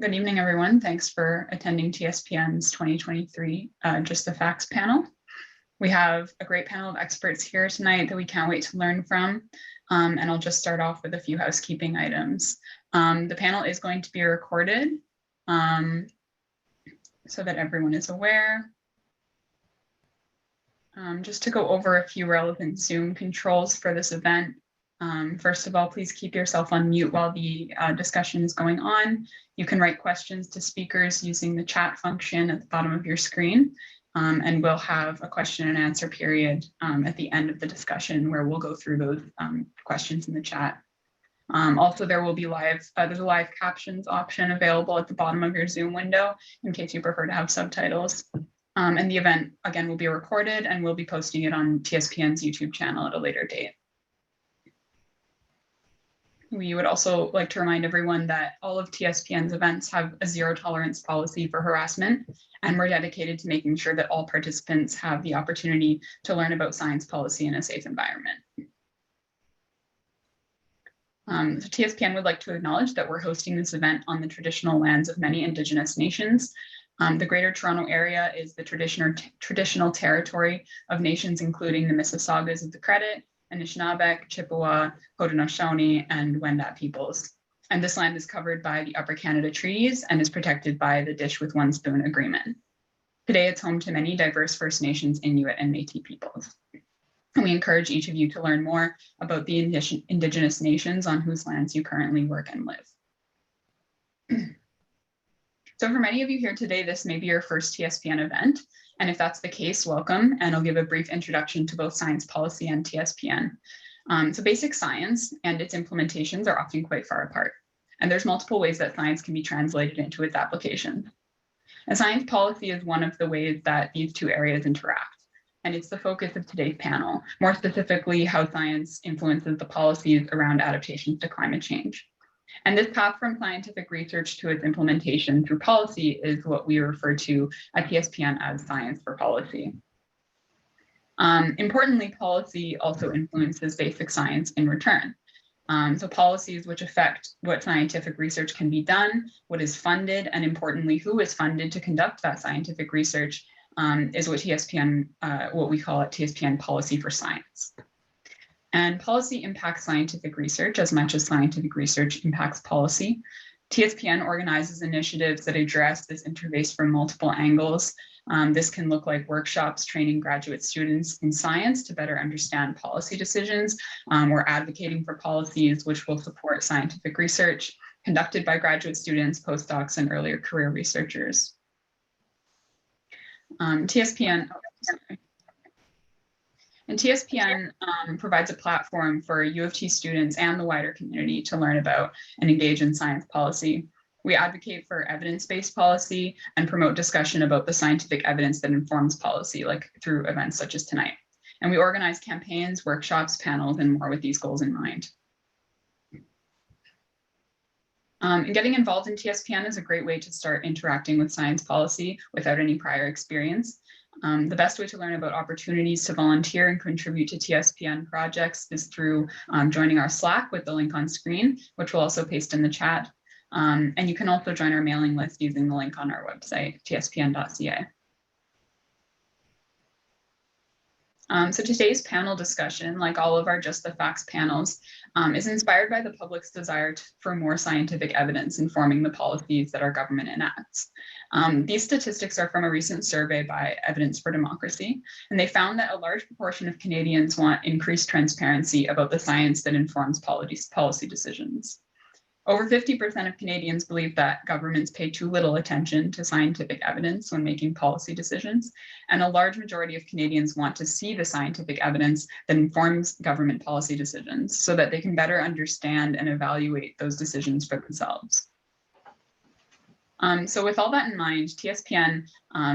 Good evening, everyone. Thanks for attending TSPN's 2023 Just the Facts panel. We have a great panel of experts here tonight that we can't wait to learn from. And I'll just start off with a few housekeeping items. The panel is going to be recorded so that everyone is aware. Just to go over a few relevant Zoom controls for this event. First of all, please keep yourself on mute while the discussion is going on. You can write questions to speakers using the chat function at the bottom of your screen. And we'll have a question and answer period at the end of the discussion where we'll go through those questions in the chat. Also, there will be there's a live captions option available at the bottom of your Zoom window in case you prefer to have subtitles. And the event, again, will be recorded and we'll be posting it on TSPN's YouTube channel at a later date. We would also like to remind everyone that all of TSPN's events have a zero tolerance policy for harassment, and we're dedicated to making sure that all participants have the opportunity to learn about science policy in a safe environment. So TSPN would like to acknowledge that we're hosting this event on the traditional lands of many Indigenous nations. The Greater Toronto Area is the traditional territory of nations including the Mississaugas of the Credit, Anishinaabeg, Chippewa, Haudenosaunee, and Wendat peoples. And this land is covered by the Upper Canada Treaties and is protected by the Dish with One Spoon Agreement. Today, it's home to many diverse First Nations, Inuit, and Métis peoples. And we encourage each of you to learn more about the Indigenous nations on whose lands you currently work and live. So for many of you here today, this may be your first TSPN event. And if that's the case, welcome. And I'll give a brief introduction to both science policy and TSPN. So basic science and its implementations are often quite far apart. And there's multiple ways that science can be translated into its application. And science policy is one of the ways that these two areas interact. And it's the focus of today's panel, more specifically how science influences the policies around adaptations to climate change. And this path from scientific research to its implementation through policy is what we refer to at TSPN as science for policy. Importantly, policy also influences basic science in return. So policies which affect what scientific research can be done, what is funded, and importantly, who is funded to conduct that scientific research is what TSPN, what we call at TSPN policy for science. And policy impacts scientific research as much as scientific research impacts policy. TSPN organizes initiatives that address this interface from multiple angles. This can look like workshops training graduate students in science to better understand policy decisions. We're advocating for policies which will support scientific research conducted by graduate students, postdocs, and earlier career researchers. TSPN provides a platform for U of T students and the wider community to learn about and engage in science policy. We advocate for evidence-based policy and promote discussion about the scientific evidence that informs policy, like through events such as tonight. And we organize campaigns, workshops, panels, and more with these goals in mind. And getting involved in TSPN is a great way to start interacting with science policy without any prior experience. The best way to learn about opportunities to volunteer and contribute to TSPN projects is through joining our Slack with the link on screen, which we'll also paste in the chat. And you can also join our mailing list using the link on our website, tspn.ca. So today's panel discussion, like all of our Just the Facts panels, is inspired by the public's desire for more scientific evidence informing the policies that our government enacts. These statistics are from a recent survey by Evidence for Democracy, and they found that a large proportion of Canadians want increased transparency about the science that informs policy decisions. Over 50% of Canadians believe that governments pay too little attention to scientific evidence when making policy decisions, and a large majority of Canadians want to see the scientific evidence that informs government policy decisions so that they can better understand and evaluate those decisions for themselves. So with all that in mind, TSPN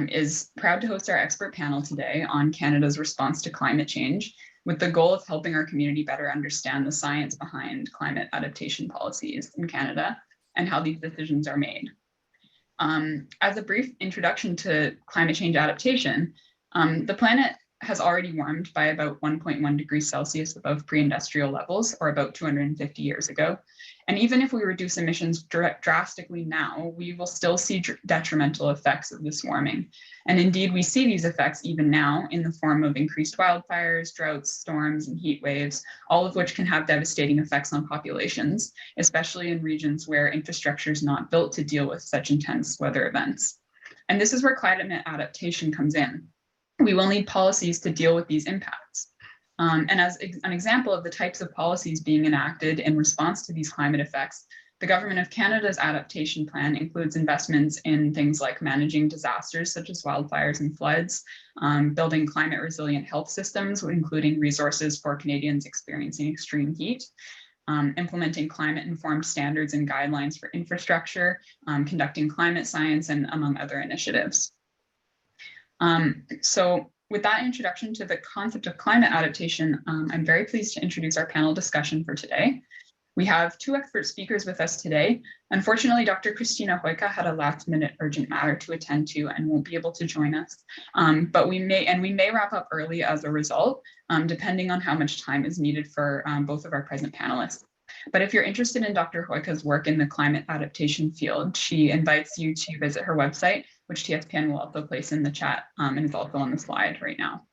is proud to host our expert panel today on Canada's response to climate change, with the goal of helping our community better understand the science behind climate adaptation policies in Canada and how these decisions are made. As a brief introduction to climate change adaptation, the planet has already warmed by about 1.1 degrees Celsius above pre-industrial levels, or about 250 years ago. And even if we reduce emissions drastically now, we will still see detrimental effects of this warming. And indeed, we see these effects even now in the form of increased wildfires, droughts, storms, and heat waves, all of which can have devastating effects on populations, especially in regions where infrastructure is not built to deal with such intense weather events. And this is where climate adaptation comes in. We will need policies to deal with these impacts. And as an example of the types of policies being enacted in response to these climate effects, the Government of Canada's adaptation plan includes investments in things like managing disasters such as wildfires and floods, building climate resilient health systems, including resources for Canadians experiencing extreme heat, implementing climate-informed standards and guidelines for infrastructure, conducting climate science, and among other initiatives. So with that introduction to the concept of climate adaptation, I'm very pleased to introduce our panel discussion for today. We have two expert speakers with us today. Unfortunately, Dr. Christina Hoika had a last-minute urgent matter to attend to and won't be able to join us. But we may wrap up early as a result, depending on how much time is needed for both of our present panelists. But if you're interested in Dr. Hoika's work in the climate adaptation field, she invites you to visit her website, which TSPN will also place in the chat and is also on the slide right now.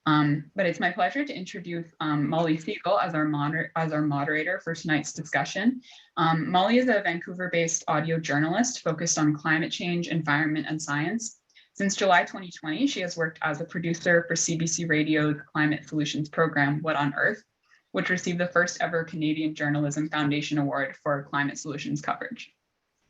But it's my pleasure to introduce Molly Siegel as our moderator for tonight's discussion. Molly is a Vancouver-based audio journalist focused on climate change, environment, and science. Since July 2020, she has worked as a producer for CBC Radio's Climate Solutions program, What on Earth, which received the first ever Canadian Journalism Foundation Award for climate solutions coverage.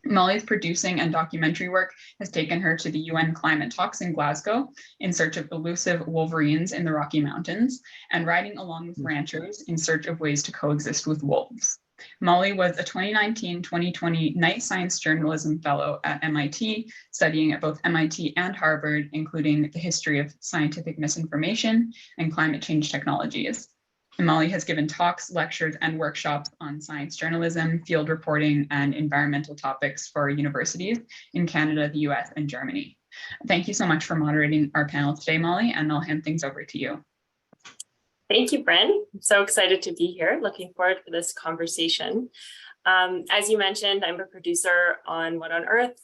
Molly's producing and documentary work has taken her to the UN climate talks in Glasgow in search of elusive wolverines in the Rocky Mountains and riding along with ranchers in search of ways to coexist with wolves. Molly was a 2019-2020 Knight Science Journalism Fellow at MIT, studying at both MIT and Harvard, including the history of scientific misinformation and climate change technologies. Molly has given talks, lectures, and workshops on science journalism, field reporting, and environmental topics for universities in Canada, the US, and Germany. Thank you so much for moderating our panel today, Molly, and I'll hand things over to you. Thank you, Bren. I'm so excited to be here. Looking forward to this conversation. As you mentioned, I'm a producer on What on Earth,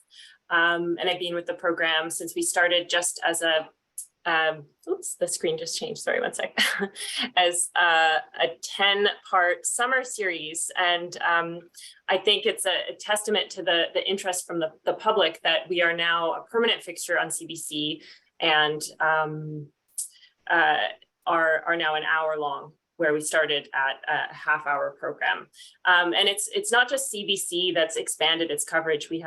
and I've been with the program since we started just as a oops, the screen just changed. Sorry, one sec. As a 10-part summer series. And I think it's a testament to the interest from the public that we are now a permanent fixture on CBC and are now an hour long, where we started at a half-hour program. And it's not just CBC that's expanded its coverage. We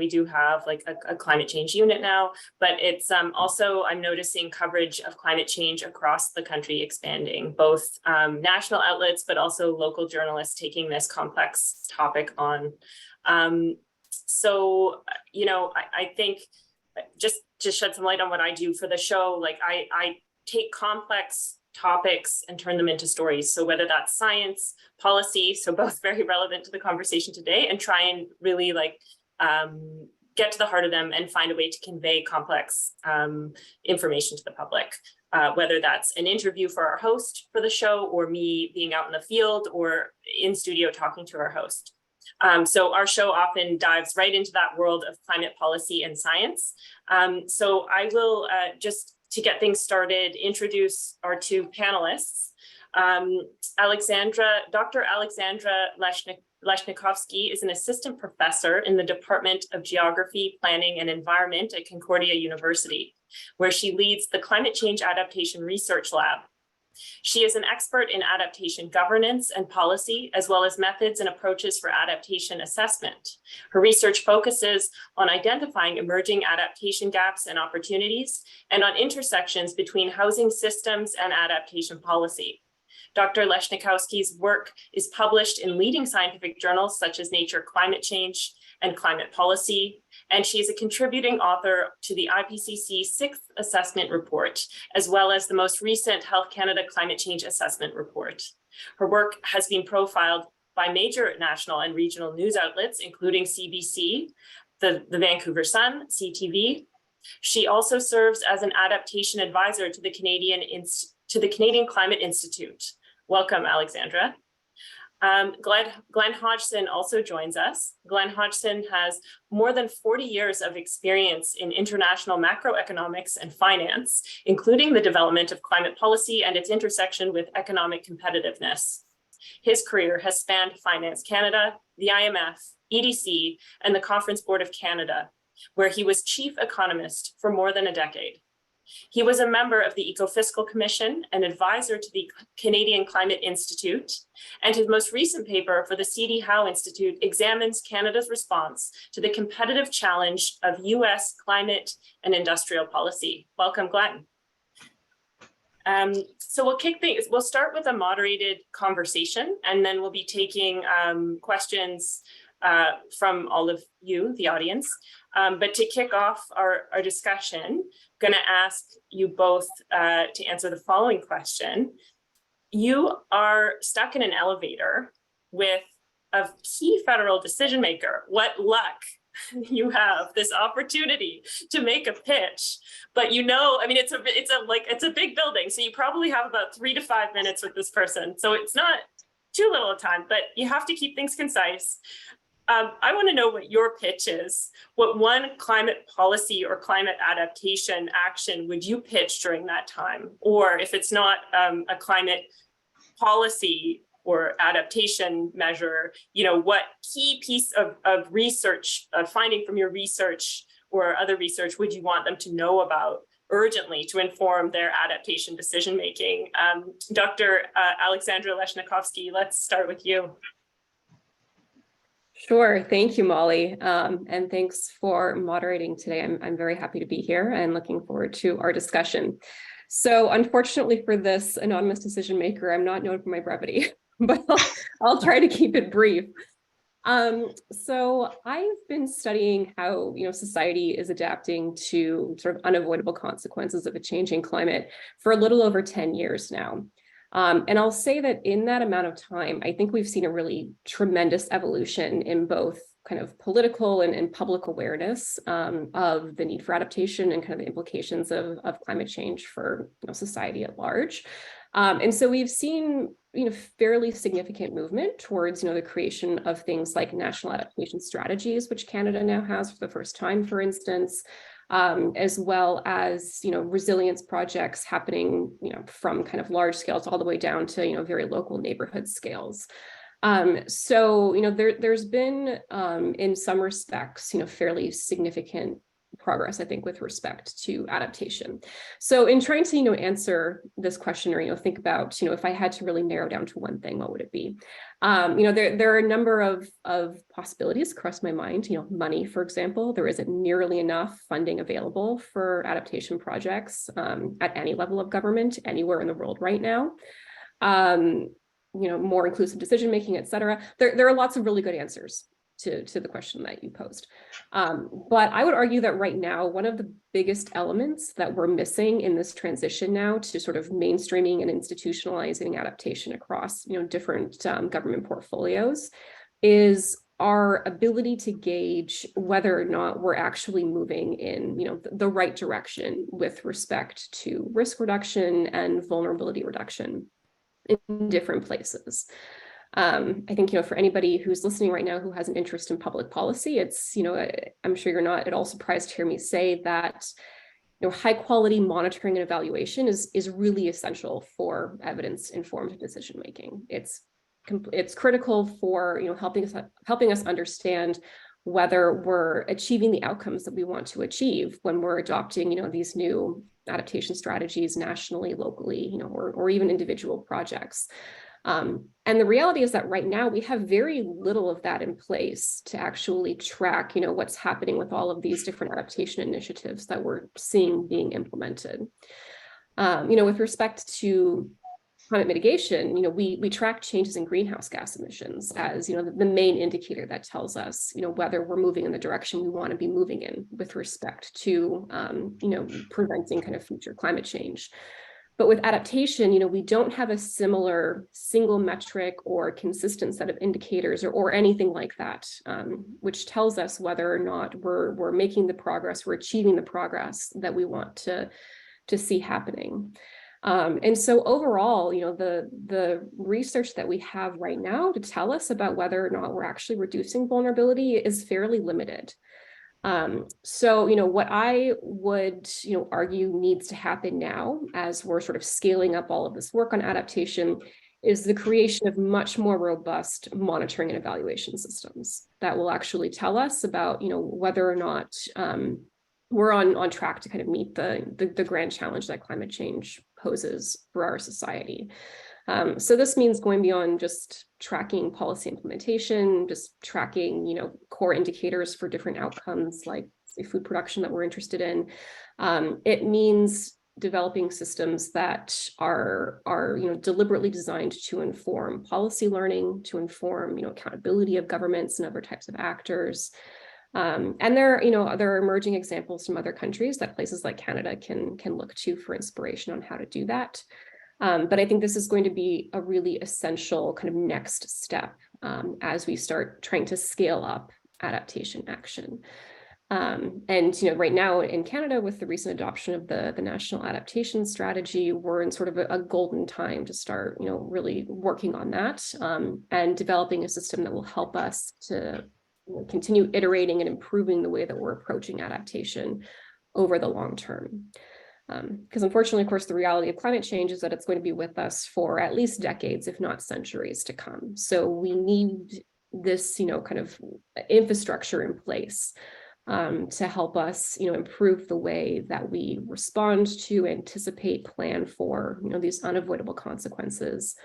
do have like a climate change unit now, but it's also, I'm noticing coverage of climate change across the country expanding, both national outlets, but also local journalists taking this complex topic on. So, you know, I think just to shed some light on what I do for the show, like I take complex topics and turn them into stories. So whether that's science, policy, so both very relevant to the conversation today, and try and really like get to the heart of them and find a way to convey complex information to the public, whether that's an interview for our host for the show or me being out in the field or in studio talking to our host. So our show often dives right into that world of climate policy and science. So I will just to get things started, introduce our two panelists. Dr. Alexandra Leshnikovsky is an assistant professor in the Department of Geography, Planning, and Environment at Concordia University, where she leads the Climate Change Adaptation Research Lab. She is an expert in adaptation governance and policy, as well as methods and approaches for adaptation assessment. Her research focuses on identifying emerging adaptation gaps and opportunities, and on intersections between housing systems and adaptation policy. Dr. Leshnikovsky's work is published in leading scientific journals such as Nature Climate Change and Climate Policy, and she is a contributing author to the IPCC 6th Assessment Report, as well as the most recent Health Canada Climate Change Assessment Report. Her work has been profiled by major national and regional news outlets, including CBC, the Vancouver Sun, CTV, She also serves as an adaptation advisor to the Canadian Climate Institute. Welcome, Alexandra. Glen Hodgson also joins us. Glen Hodgson has more than 40 years of experience in international macroeconomics and finance, including the development of climate policy and its intersection with economic competitiveness. His career has spanned Finance Canada, the IMF, EDC, and the Conference Board of Canada, where he was chief economist for more than a decade. He was a member of the Ecofiscal Commission, an advisor to the Canadian Climate Institute, and his most recent paper for the CD Howe Institute examines Canada's response to the competitive challenge of US climate and industrial policy. Welcome, Glen. So we'll start with a moderated conversation, and then we'll be taking questions from all of you, the audience. But to kick off our discussion, I'm going to ask you both to answer the following question. You are stuck in an elevator with a key federal decision maker. What luck you have this opportunity to make a pitch, but you know, I mean, it's a big building, so you probably have about 3 to 5 minutes with this person. So it's not too little a time, but you have to keep things concise. I want to know what your pitch is. What one climate policy or climate adaptation action would you pitch during that time? Or if it's not a climate policy or adaptation measure, you know, what key piece of research, finding from your research or other research would you want them to know about urgently to inform their adaptation decision-making? Dr. Alexandra Leshnikovsky, let's start with you. Sure. Thank you, Molly. And thanks for moderating today. I'm very happy to be here and looking forward to our discussion. So unfortunately for this anonymous decision maker, I'm not known for my brevity, but I'll try to keep it brief. So I've been studying how, society is adapting to sort of unavoidable consequences of a changing climate for a little over 10 years now. And I'll say that in that amount of time, I think we've seen a really tremendous evolution in both kind of political and public awareness of the need for adaptation and kind of the implications of climate change for society at large. And so we've seen fairly significant movement towards the creation of things like national adaptation strategies, which Canada now has for the first time, for instance. As well as resilience projects happening from kind of large scales all the way down to very local neighborhood scales. So there's been in some respects fairly significant progress, I think, with respect to adaptation. So in trying to answer this question or think about if I had to really narrow down to one thing, what would it be? There are a number of possibilities across my mind. Money, for example, there isn't nearly enough funding available for adaptation projects at any level of government anywhere in the world right now. More inclusive decision making, et cetera. There are lots of really good answers to the question that you posed. But I would argue that right now, one of the biggest elements that we're missing in this transition now to sort of mainstreaming and institutionalizing adaptation across different government portfolios is our ability to gauge whether or not we're actually moving in the right direction with respect to risk reduction and vulnerability reduction in different places. I think, for anybody who's listening right now who has an interest in public policy, it's, I'm sure you're not at all surprised to hear me say that, high quality monitoring and evaluation is really essential for evidence-informed decision making. It's critical for, helping us understand whether we're achieving the outcomes that we want to achieve when we're adopting, these new adaptation strategies nationally, locally, or even individual projects. And the reality is that right now we have very little of that in place to actually track, what's happening with all of these different adaptation initiatives that we're seeing being implemented. With respect to climate mitigation, we track changes in greenhouse gas emissions as, the main indicator that tells us, whether we're moving in the direction we want to be moving in with respect to, preventing kind of future climate change. But with adaptation, we don't have a similar single metric or consistent set of indicators or anything like that, which tells us whether or not we're making the progress, we're achieving the progress that we want to see happening. And so overall, the research that we have right now to tell us about whether or not we're actually reducing vulnerability is fairly limited. So, what I would, argue needs to happen now as we're sort of scaling up all of this work on adaptation is the creation of much more robust monitoring and evaluation systems that will actually tell us about, whether or not we're on track to kind of meet the grand challenge that climate change poses for our society. So this means going beyond just tracking policy implementation, just tracking, core indicators for different outcomes like food production that we're interested in. It means developing systems that are deliberately designed to inform policy learning, to inform, accountability of governments and other types of actors. And there are emerging examples from other countries that places like Canada can look to for inspiration on how to do that. But I think this is going to be a really essential kind of next step as we start trying to scale up adaptation action. And right now in Canada, with the recent adoption of the National Adaptation Strategy, we're in sort of a golden time to start, really working on that and developing a system that will help us to continue iterating and improving the way that we're approaching adaptation over the long term. Because unfortunately, of course, the reality of climate change is that it's going to be with us for at least decades, if not centuries to come. So we need this, kind of infrastructure in place to help us, improve the way that we respond to, anticipate, plan for, these unavoidable consequences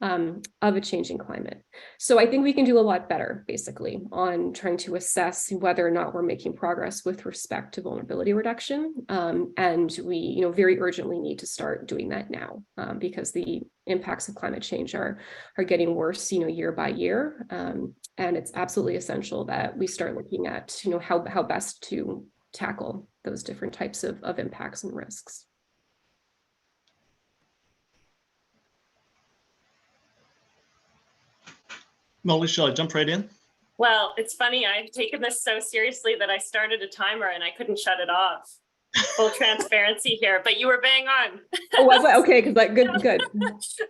of a changing climate. So I think we can do a lot better, basically, on trying to assess whether or not we're making progress with respect to vulnerability reduction. And we, very urgently need to start doing that now because the impacts of climate change are getting worse, year by year. And it's absolutely essential that we start looking at, how best to tackle those different types of impacts and risks. Molly, shall I jump right in? Well, it's funny, I've taken this so seriously that I started a timer and I couldn't shut it off. Full transparency here, but you were bang on. Oh, was it? Okay, because good.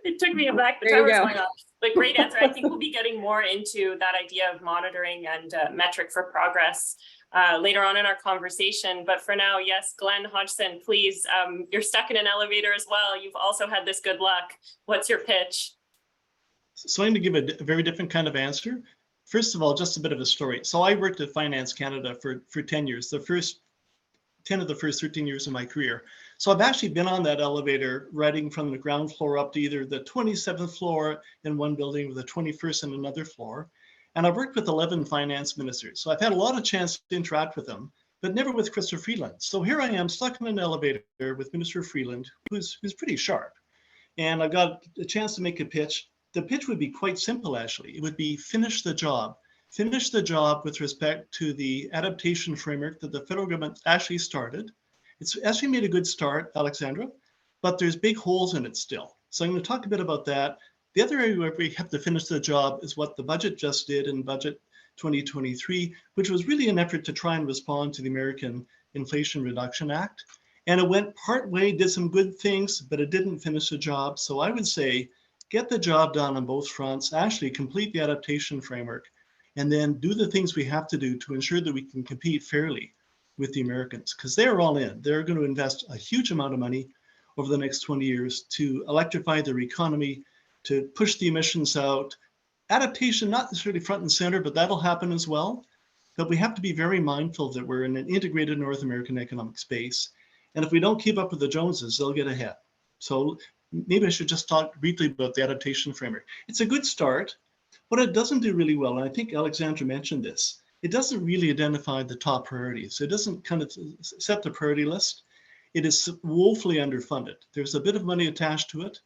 It took me aback. The timer's going off. But great answer. I think we'll be getting more into that idea of monitoring and metric for progress later on in our conversation. But for now, yes, Glen Hodgson, please, you're stuck in an elevator as well. You've also had this good luck. What's your pitch? So I'm going to give a very different kind of answer. First of all, just a bit of a story. So I worked at Finance Canada for 10 years, the first 10 of the first 13 years of my career. So I've actually been on that elevator riding from the ground floor up to either the 27th floor in one building or the 21st in another floor. And I've worked with 11 finance ministers. So I've had a lot of chance to interact with them, but never with Chrysler Freeland. So here I am stuck in an elevator with Minister Freeland, who's pretty sharp. And I've got a chance to make a pitch. The pitch would be quite simple, actually. It would be finish the job. Finish the job with respect to the adaptation framework that the federal government actually started. It's actually made a good start, Alexandra, but there's big holes in it still. So I'm going to talk a bit about that. The other area where we have to finish the job is what the budget just did in budget 2023, which was really an effort to try and respond to the American Inflation Reduction Act. And it went part way, did some good things, but it didn't finish the job. So I would say, get the job done on both fronts, actually complete the adaptation framework, and then do the things we have to do to ensure that we can compete fairly with the Americans, because they're all in. They're going to invest a huge amount of money over the next 20 years to electrify their economy, to push the emissions out. Adaptation, not necessarily front and center, but that'll happen as well. But we have to be very mindful that we're in an integrated North American economic space. And if we don't keep up with the Joneses, they'll get ahead. So maybe I should just talk briefly about the adaptation framework. It's a good start. What it doesn't do really well, and I think Alexandra mentioned this, it doesn't really identify the top priorities. It doesn't kind of set the priority list. It is woefully underfunded. There's a bit of money attached to it,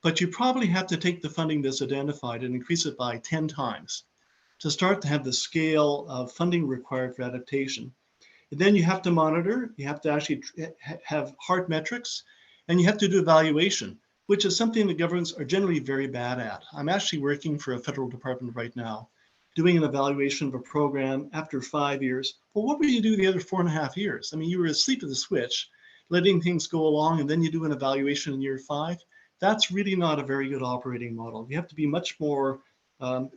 but you probably have to take the funding that's identified and increase it by 10 times to start to have the scale of funding required for adaptation. And then you have to monitor, you have to actually have hard metrics. And you have to do evaluation, which is something that governments are generally very bad at. I'm actually working for a federal department right now, doing an evaluation of a program after 5 years. Well, what will you do the other 4.5 years? I mean, you were asleep at the switch, letting things go along, and then you do an evaluation in year 5. That's really not a very good operating model. You have to be much more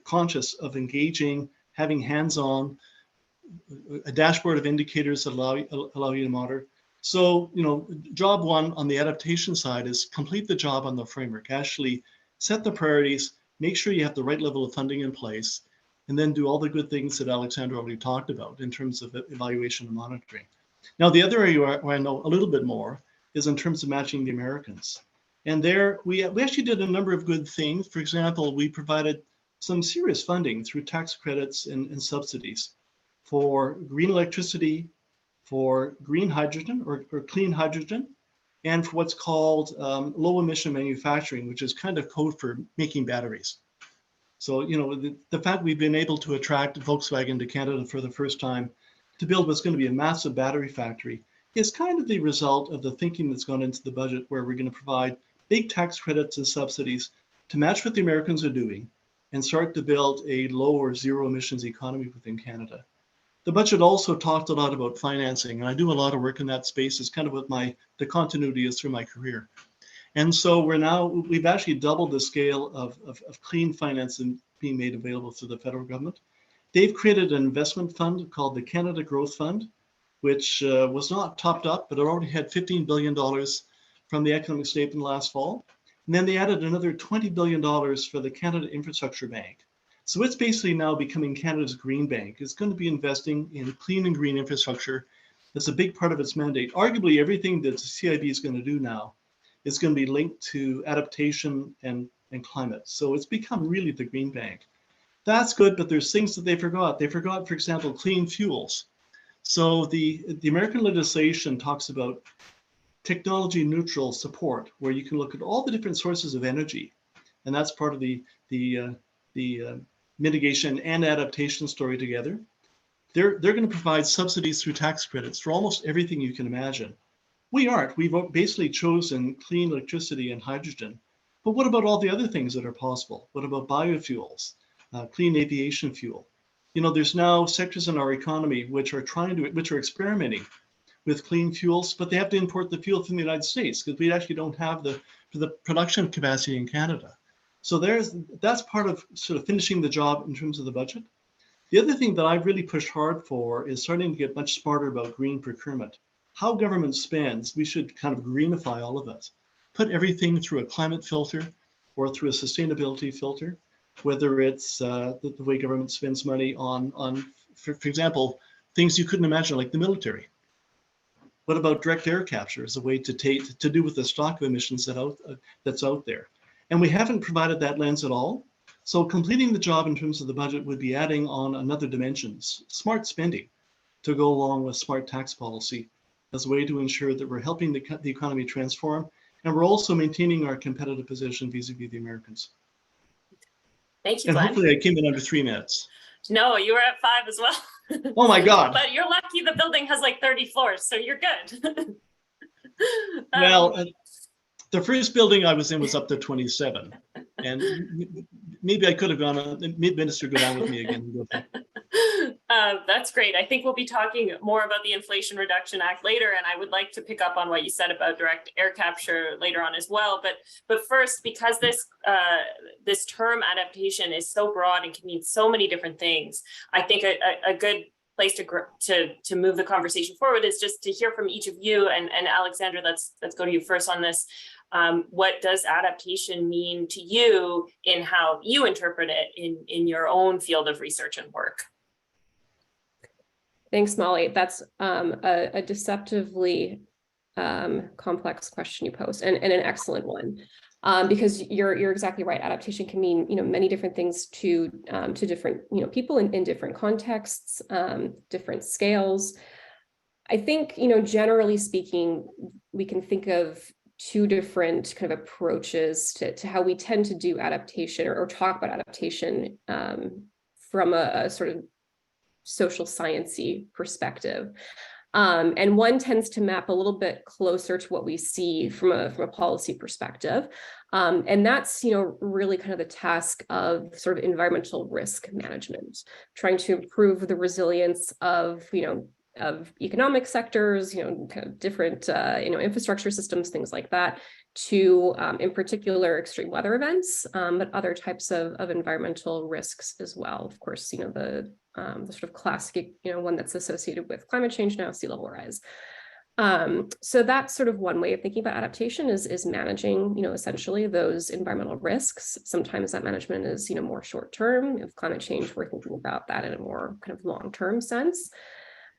conscious of engaging, having hands-on, a dashboard of indicators that allow you to monitor. So, job one on the adaptation side is complete the job on the framework, actually set the priorities, make sure you have the right level of funding in place, and then do all the good things that Alexandra already talked about in terms of evaluation and monitoring. Now, the other area where I know a little bit more is in terms of matching the Americans. And there, we actually did a number of good things. For example, we provided some serious funding through tax credits and subsidies for green electricity, for green hydrogen or clean hydrogen, and for what's called low emission manufacturing, which is kind of code for making batteries. So, the fact we've been able to attract Volkswagen to Canada for the first time to build what's going to be a massive battery factory is kind of the result of the thinking that's gone into the budget, where we're going to provide big tax credits and subsidies to match what the Americans are doing and start to build a low or zero emissions economy within Canada. The budget also talked a lot about financing, and I do a lot of work in that space. It's kind of what the continuity is through my career. And so we've actually doubled the scale of clean financing being made available through the federal government. They've created an investment fund called the Canada Growth Fund, which was not topped up, but it already had $15 billion from the economic statement last fall. And then they added another $20 billion for the Canada Infrastructure Bank. So it's basically now becoming Canada's green bank. It's going to be investing in clean and green infrastructure. That's a big part of its mandate. Arguably, everything that the CIB is going to do now is going to be linked to adaptation and climate. So it's become really the green bank. That's good, but there's things that they forgot. They forgot, for example, clean fuels. So the American legislation talks about technology neutral support, where you can look at all the different sources of energy. And that's part of the mitigation and adaptation story together. They're going to provide subsidies through tax credits for almost everything you can imagine. We aren't. We've basically chosen clean electricity and hydrogen. But what about all the other things that are possible? What about biofuels, clean aviation fuel? There's now sectors in our economy which are experimenting with clean fuels, but they have to import the fuel from the United States because we actually don't have the production capacity in Canada. So that's part of sort of finishing the job in terms of the budget. The other thing that I've really pushed hard for is starting to get much smarter about green procurement. How government spends, we should kind of greenify all of it. Put everything through a climate filter or through a sustainability filter, whether it's the way government spends money on for example, things you couldn't imagine, like the military. What about direct air capture as a way to do with the stock of emissions that's out there? And we haven't provided that lens at all. So completing the job in terms of the budget would be adding on another dimension, smart spending, to go along with smart tax policy as a way to ensure that we're helping the economy transform, and we're also maintaining our competitive position vis-a-vis the Americans. Thank you, And Glenn. hopefully I came in under 3 minutes. No, you were at 5 as well. Oh my God. But you're lucky the building has like 30 floors, so you're good. Well, the first building I was in was up to 27. And maybe I could have gone, mid-minister go down with me again. That's great. I think we'll be talking more about the Inflation Reduction Act later, and I would like to pick up on what you said about direct air capture later on as well. But first, because this term adaptation is so broad and can mean so many different things, I think a good place to move the conversation forward is just to hear from each of you. And Alexandra, let's go to you first on this. What does adaptation mean to you in how you interpret it in your own field of research and work? Thanks, Molly. That's a deceptively complex question you posed, and an excellent one, because you're exactly right. Adaptation can mean many different things to different people in different contexts, different scales. I think generally speaking, we can think of 2 different kind of approaches to how we tend to do adaptation or talk about adaptation from a sort of social science-y perspective. And one tends to map a little bit closer to what we see from a policy perspective. And that's, really kind of the task of sort of environmental risk management, trying to improve the resilience of, of economic sectors, kind of different, infrastructure systems, things like that, to, in particular, extreme weather events, but other types of environmental risks as well. Of course, the sort of classic, one that's associated with climate change now, sea level rise. So that's sort of one way of thinking about adaptation is managing, essentially those environmental risks. Sometimes that management is, more short term. If climate change, we're thinking about that in a more kind of long-term sense.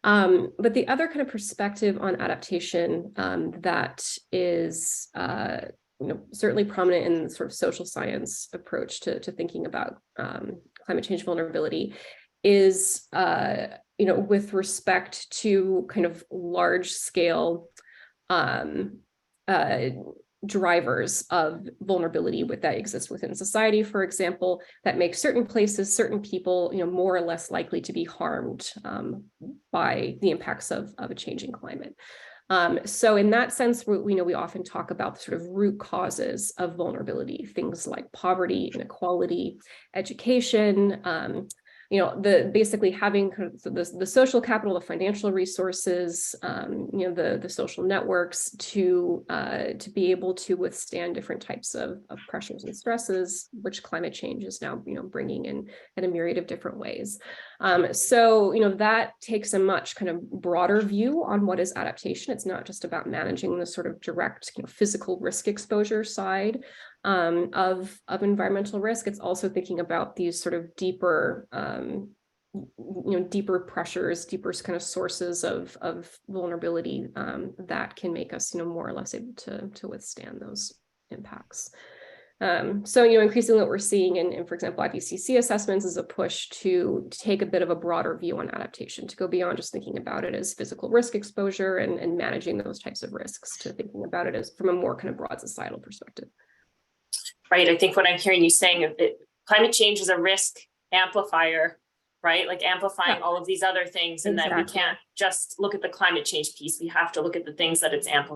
But the other kind of perspective on adaptation that is, certainly prominent in the sort of social science approach to thinking about climate change vulnerability is, with respect to kind of large scale drivers of vulnerability that exist within society, for example, that make certain places, certain people, more or less likely to be harmed by the impacts of a changing climate. So in that sense, we often talk about the sort of root causes of vulnerability, things like poverty, inequality, education, basically having kind of the social capital, the financial resources, the social networks to be able to withstand different types of pressures and stresses, which climate change is now, bringing in a myriad of different ways. So, that takes a much kind of broader view on what is adaptation. It's not just about managing the sort of direct, physical risk exposure side of environmental risk. It's also thinking about these sort of deeper, deeper pressures, deeper kind of sources of vulnerability that can make us, more or less able to withstand those impacts. So, increasingly what we're seeing in, for example, IPCC assessments is a push to take a bit of a broader view on adaptation, to go beyond just thinking about it as physical risk exposure and managing those types of risks, to thinking about it as from a more kind of broad societal perspective. Right. I think what I'm hearing you saying is that climate change is a risk amplifier, right? Like amplifying all of these other things, and that we can't just look at the climate change piece. We have to look at the things that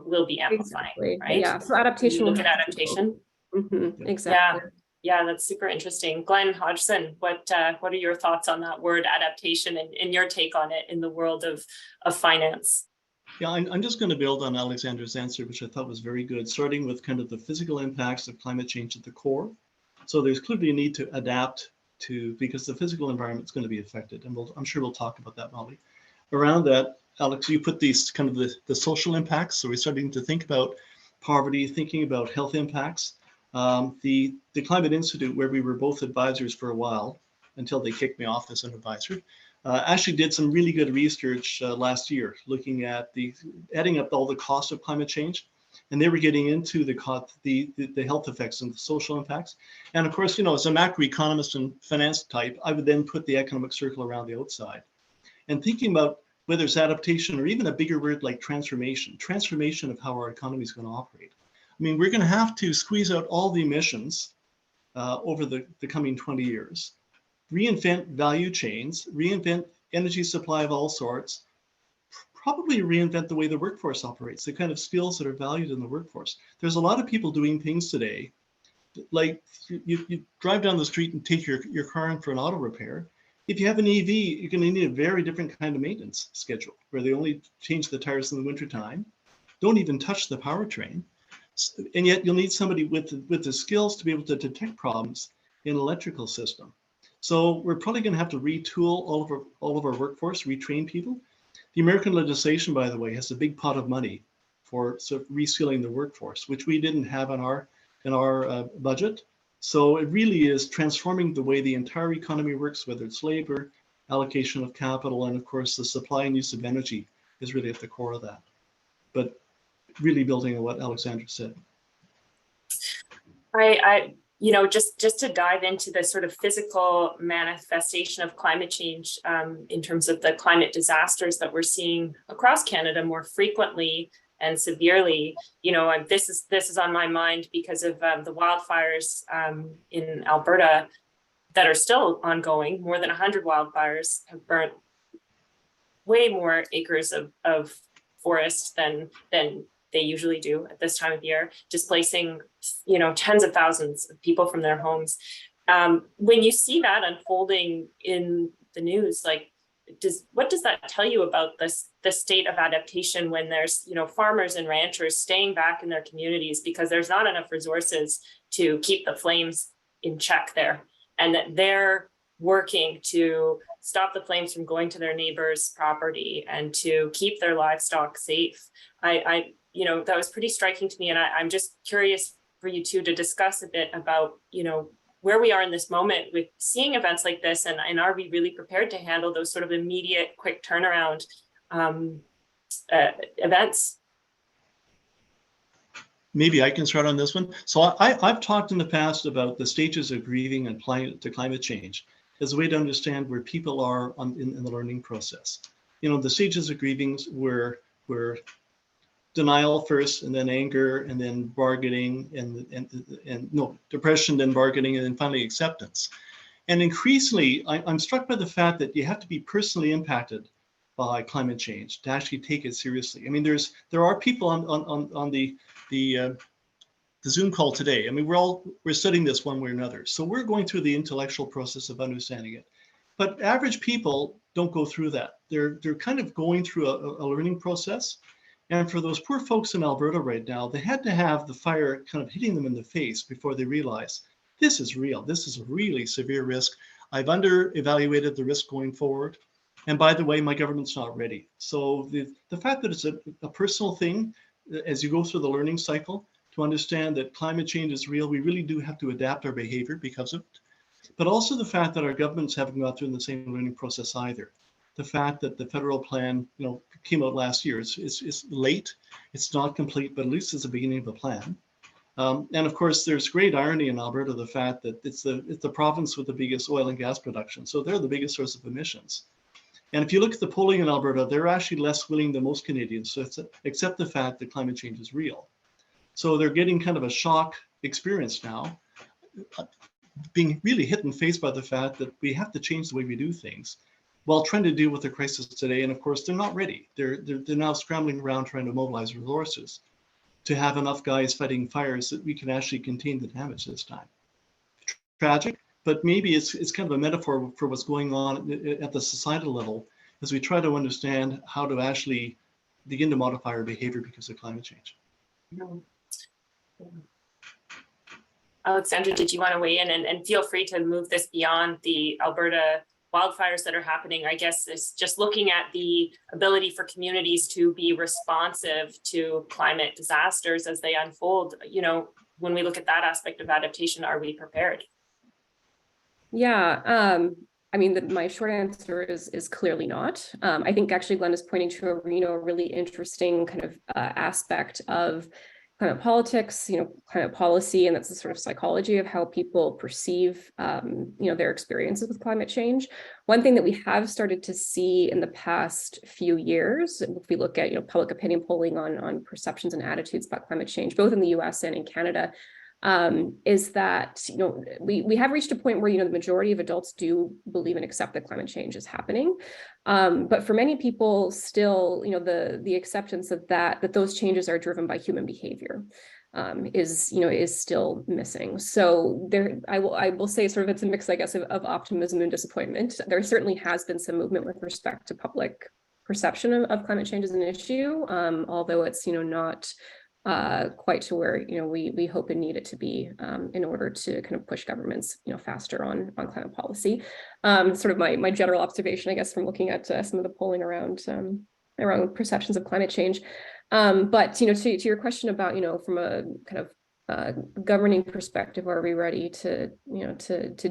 will be amplifying, right? Yeah. So adaptation. Look at adaptation. Mm-hmm. Exactly. Yeah, that's super interesting. Glen Hodgson, what are your thoughts on that word adaptation and your take on it in the world of finance? Yeah, I'm just going to build on Alexandra's answer, which I thought was very good, starting with kind of the physical impacts of climate change at the core. So there's clearly a need to adapt to, because the physical environment is going to be affected. And I'm sure we'll talk about that, Molly. Around that, Alex, you put these kind of the social impacts. So we're starting to think about poverty, thinking about health impacts. The Climate Institute, where we were both advisors for a while, until they kicked me off as an advisor, actually did some really good research last year, looking at adding up all the costs of climate change, and they were getting into the health effects and the social impacts. And of course, as a macroeconomist and finance type, I would then put the economic circle around the outside, and thinking about whether it's adaptation or even a bigger word like transformation of how our economy is going to operate. I mean, we're going to have to squeeze out all the emissions over the coming 20 years. Reinvent value chains, reinvent energy supply of all sorts, probably reinvent the way the workforce operates, the kind of skills that are valued in the workforce. There's a lot of people doing things today, like you drive down the street and take your car in for an auto repair. If you have an EV, you're going to need a very different kind of maintenance schedule, where they only change the tires in the wintertime, don't even touch the powertrain. And yet you'll need somebody with the skills to be able to detect problems in an electrical system. So we're probably going to have to retool all of our workforce, retrain people. The American legislation, by the way, has a big pot of money for sort of reskilling the workforce, which we didn't have in our budget. So it really is transforming the way the entire economy works, whether it's labor, allocation of capital, and of course the supply and use of energy is really at the core of that. But really building on what Alexandra said. Just to dive into the sort of physical manifestation of climate change in terms of the climate disasters that we're seeing across Canada more frequently and severely, this is on my mind because of the wildfires in Alberta that are still ongoing. More than 100 wildfires have burnt way more acres of forest than they usually do at this time of year, displacing, tens of thousands of people from their homes. When you see that unfolding in the news, like, what does that tell you about the state of adaptation when there's, farmers and ranchers staying back in their communities because there's not enough resources to keep the flames in check there, and that they're working to stop the flames from going to their neighbors' property and to keep their livestock safe? That was pretty striking to me, and I'm just curious for you two to discuss a bit about, where we are in this moment with seeing events like this, and are we really prepared to handle those sort of immediate, quick turnaround events? Maybe I can start on this one. So I've talked in the past about the stages of grieving and climate change as a way to understand where people are in the learning process. The stages of grieving were denial first, and then anger, and then bargaining, and depression, then bargaining, and then finally acceptance. And increasingly, I'm struck by the fact that you have to be personally impacted by climate change to actually take it seriously. I mean, there are people on the Zoom call today. I mean, we're studying this one way or another. So we're going through the intellectual process of understanding it. But average people don't go through that. They're kind of going through a learning process. And for those poor folks in Alberta right now, they had to have the fire kind of hitting them in the face before they realize this is real. This is a really severe risk. I've under-evaluated the risk going forward. And by the way, my government's not ready. So the fact that it's a personal thing, as you go through the learning cycle, to understand that climate change is real, we really do have to adapt our behavior because of it. But also the fact that our governments haven't gone through the same learning process either. The fact that the federal plan, came out last year, it's late, it's not complete, but at least it's the beginning of a plan. And of course, there's great irony in Alberta, the fact that it's the province with the biggest oil and gas production. So they're the biggest source of emissions. And if you look at the polling in Alberta, they're actually less willing than most Canadians to accept the fact that climate change is real. So they're getting kind of a shock experience now, being really hit in the face by the fact that we have to change the way we do things while trying to deal with the crisis today. And of course, they're not ready. They're now scrambling around trying to mobilize resources to have enough guys fighting fires that we can actually contain the damage this time. Tragic, but maybe it's kind of a metaphor for what's going on at the societal level as we try to understand how to actually begin to modify our behavior because of climate change. Alexandra, did you want to weigh in, and feel free to move this beyond the Alberta wildfires that are happening? I guess it's just looking at the ability for communities to be responsive to climate disasters as they unfold. When we look at that aspect of adaptation, are we prepared? Yeah, I mean, my short answer is clearly not. I think actually Glenn is pointing to a really interesting kind of aspect of climate politics, climate policy, and that's the sort of psychology of how people perceive, their experiences with climate change. One thing that we have started to see in the past few years, if we look at, public opinion polling on perceptions and attitudes about climate change, both in the US and in Canada, is that, we have reached a point where, the majority of adults do believe and accept that climate change is happening. But for many people still, the acceptance of that those changes are driven by human behavior is still missing. So I will say sort of it's a mix, I guess, of optimism and disappointment. There certainly has been some movement with respect to public perception of climate change as an issue, although it's, not quite to where we hope and need it to be in order to kind of push governments faster on climate policy. Sort of my general observation, I guess, from looking at some of the polling around perceptions of climate change. But to your question about from a kind of governing perspective, are we ready to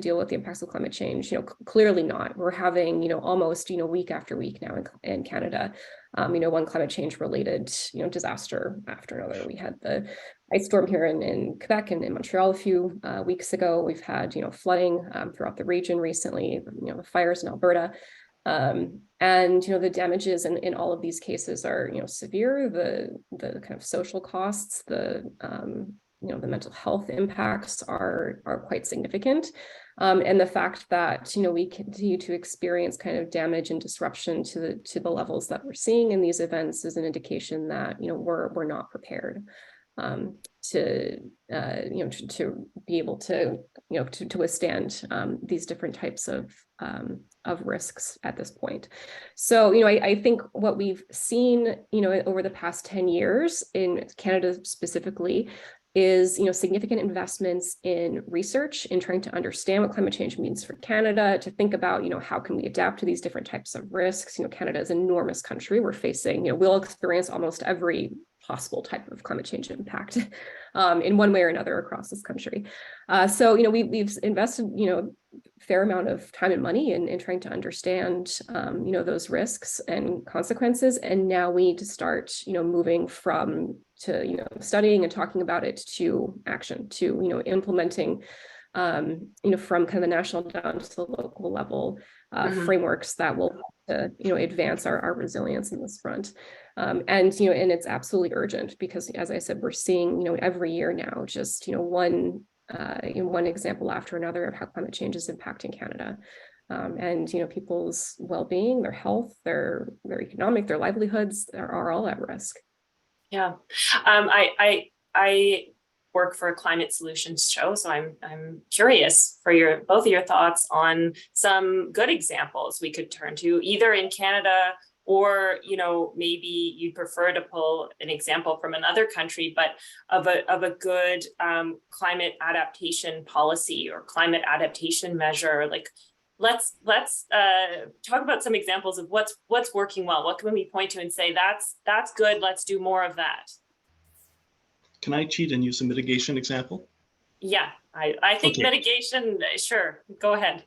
deal with the impacts of climate change? Clearly not. We're having almost week after week now in Canada, one climate change related disaster after another. We had the ice storm here in Quebec and in Montreal a few weeks ago. We've had flooding throughout the region recently. The fires in Alberta. And the damages in all of these cases are severe. The kind of social costs, the mental health impacts are quite significant. And the fact that, we continue to experience kind of damage and disruption to the levels that we're seeing in these events is an indication that, we're not prepared to be able to, to withstand these different types of risks at this point. So, I think what we've seen, over the past 10 years in Canada specifically is, significant investments in research, in trying to understand what climate change means for Canada, to think about, how can we adapt to these different types of risks. Canada is an enormous country. We're facing, we'll experience almost every possible type of climate change impact in one way or another across this country. So, we've invested, fair amount of time and money in trying to understand, those risks and consequences. And now we need to start, moving from to, studying and talking about it to action, to, implementing, from kind of the national down to the local level frameworks that will, advance our resilience in this front. And it's absolutely urgent because, as I said, we're seeing, every year now, just, one example after another of how climate change is impacting Canada. And, people's well-being, their health, their economic, their livelihoods are all at risk. Yeah. I work for a climate solutions show, so I'm curious for both of your thoughts on some good examples we could turn to, either in Canada or, maybe you'd prefer to pull an example from another country, but of a good climate adaptation policy or climate adaptation measure. Like, let's talk about some examples of what's working well. What can we point to and say that's good, let's do more of that? Can I cheat and use a mitigation example? Yeah, I think mitigation, sure, go ahead.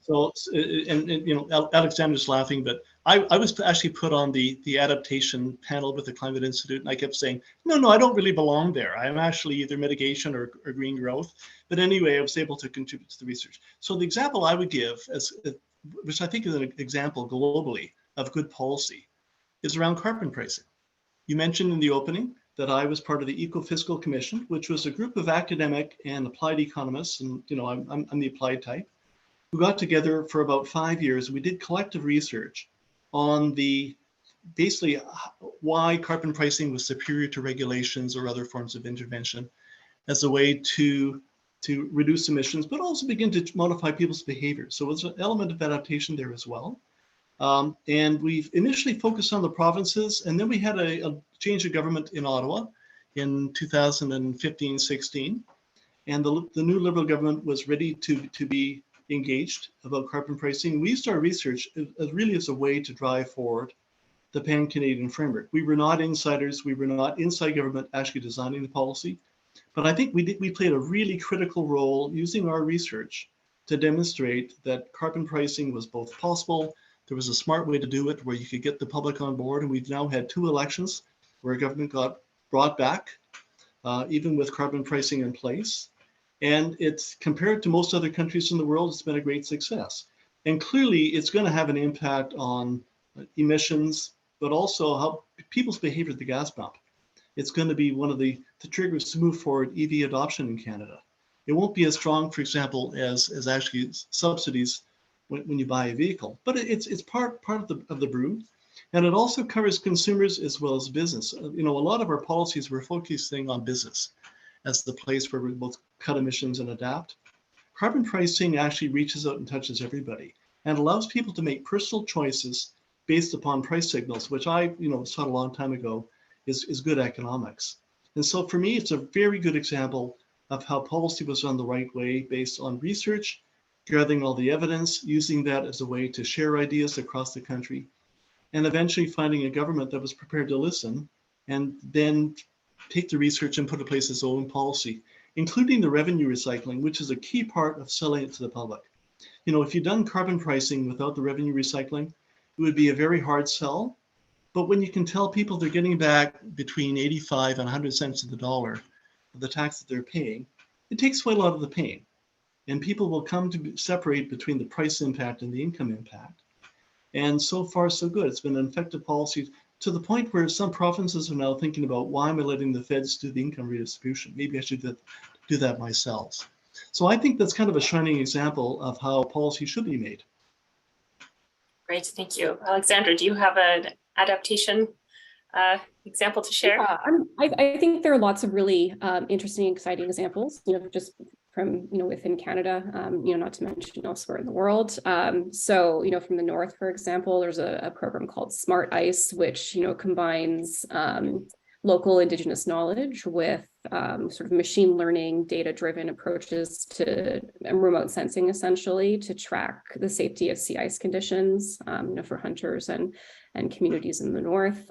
So, and Alexander's laughing, but I was actually put on the adaptation panel with the Climate Institute, and I kept saying, no, I don't really belong there. I'm actually either mitigation or green growth. But anyway, I was able to contribute to the research. So the example I would give, which I think is an example globally of good policy, is around carbon pricing. You mentioned in the opening that I was part of the Ecofiscal Commission, which was a group of academic and applied economists, and I'm the applied type, who got together for about 5 years. We did collective research on basically why carbon pricing was superior to regulations or other forms of intervention as a way to reduce emissions, but also begin to modify people's behavior. So it's an element of adaptation there as well. And we've initially focused on the provinces, and then we had a change of government in Ottawa in 2015-16. And the new Liberal government was ready to be engaged about carbon pricing. We used our research really as a way to drive forward the pan-Canadian framework. We were not insiders. We were not inside government actually designing the policy. But I think we played a really critical role using our research to demonstrate that carbon pricing was both possible. There was a smart way to do it where you could get the public on board. And we've now had 2 elections where government got brought back, even with carbon pricing in place. And it's compared to most other countries in the world, it's been a great success. And clearly it's going to have an impact on emissions, but also how people's behavior at the gas pump. It's going to be one of the triggers to move forward EV adoption in Canada. It won't be as strong, for example, as actually subsidies when you buy a vehicle, but it's part of the brew. And it also covers consumers as well as business. A lot of our policies were focusing on business as the place where we both cut emissions and adapt. Carbon pricing actually reaches out and touches everybody and allows people to make personal choices based upon price signals, which I saw a long time ago is good economics. And so for me, it's a very good example of how policy was done the right way based on research, gathering all the evidence, using that as a way to share ideas across the country, and eventually finding a government that was prepared to listen and then take the research and put in place its own policy, including the revenue recycling, which is a key part of selling it to the public. If you'd done carbon pricing without the revenue recycling, it would be a very hard sell. But when you can tell people they're getting back between 85 and 100 cents of the dollar of the tax that they're paying, it takes away a lot of the pain. And people will come to separate between the price impact and the income impact. And so far, so good. It's been an effective policy to the point where some provinces are now thinking about, why am I letting the feds do the income redistribution? Maybe I should do that myself. So I think that's kind of a shining example of how policy should be made. Great, thank you. Alexandra, do you have an adaptation example to share? Yeah, I think there are lots of really interesting, exciting examples, just from, within Canada, not to mention elsewhere in the world. So, from the north, for example, there's a program called Smart Ice, which, combines local Indigenous knowledge with sort of machine learning, data-driven approaches to remote sensing, essentially, to track the safety of sea ice conditions, for hunters and communities in the north.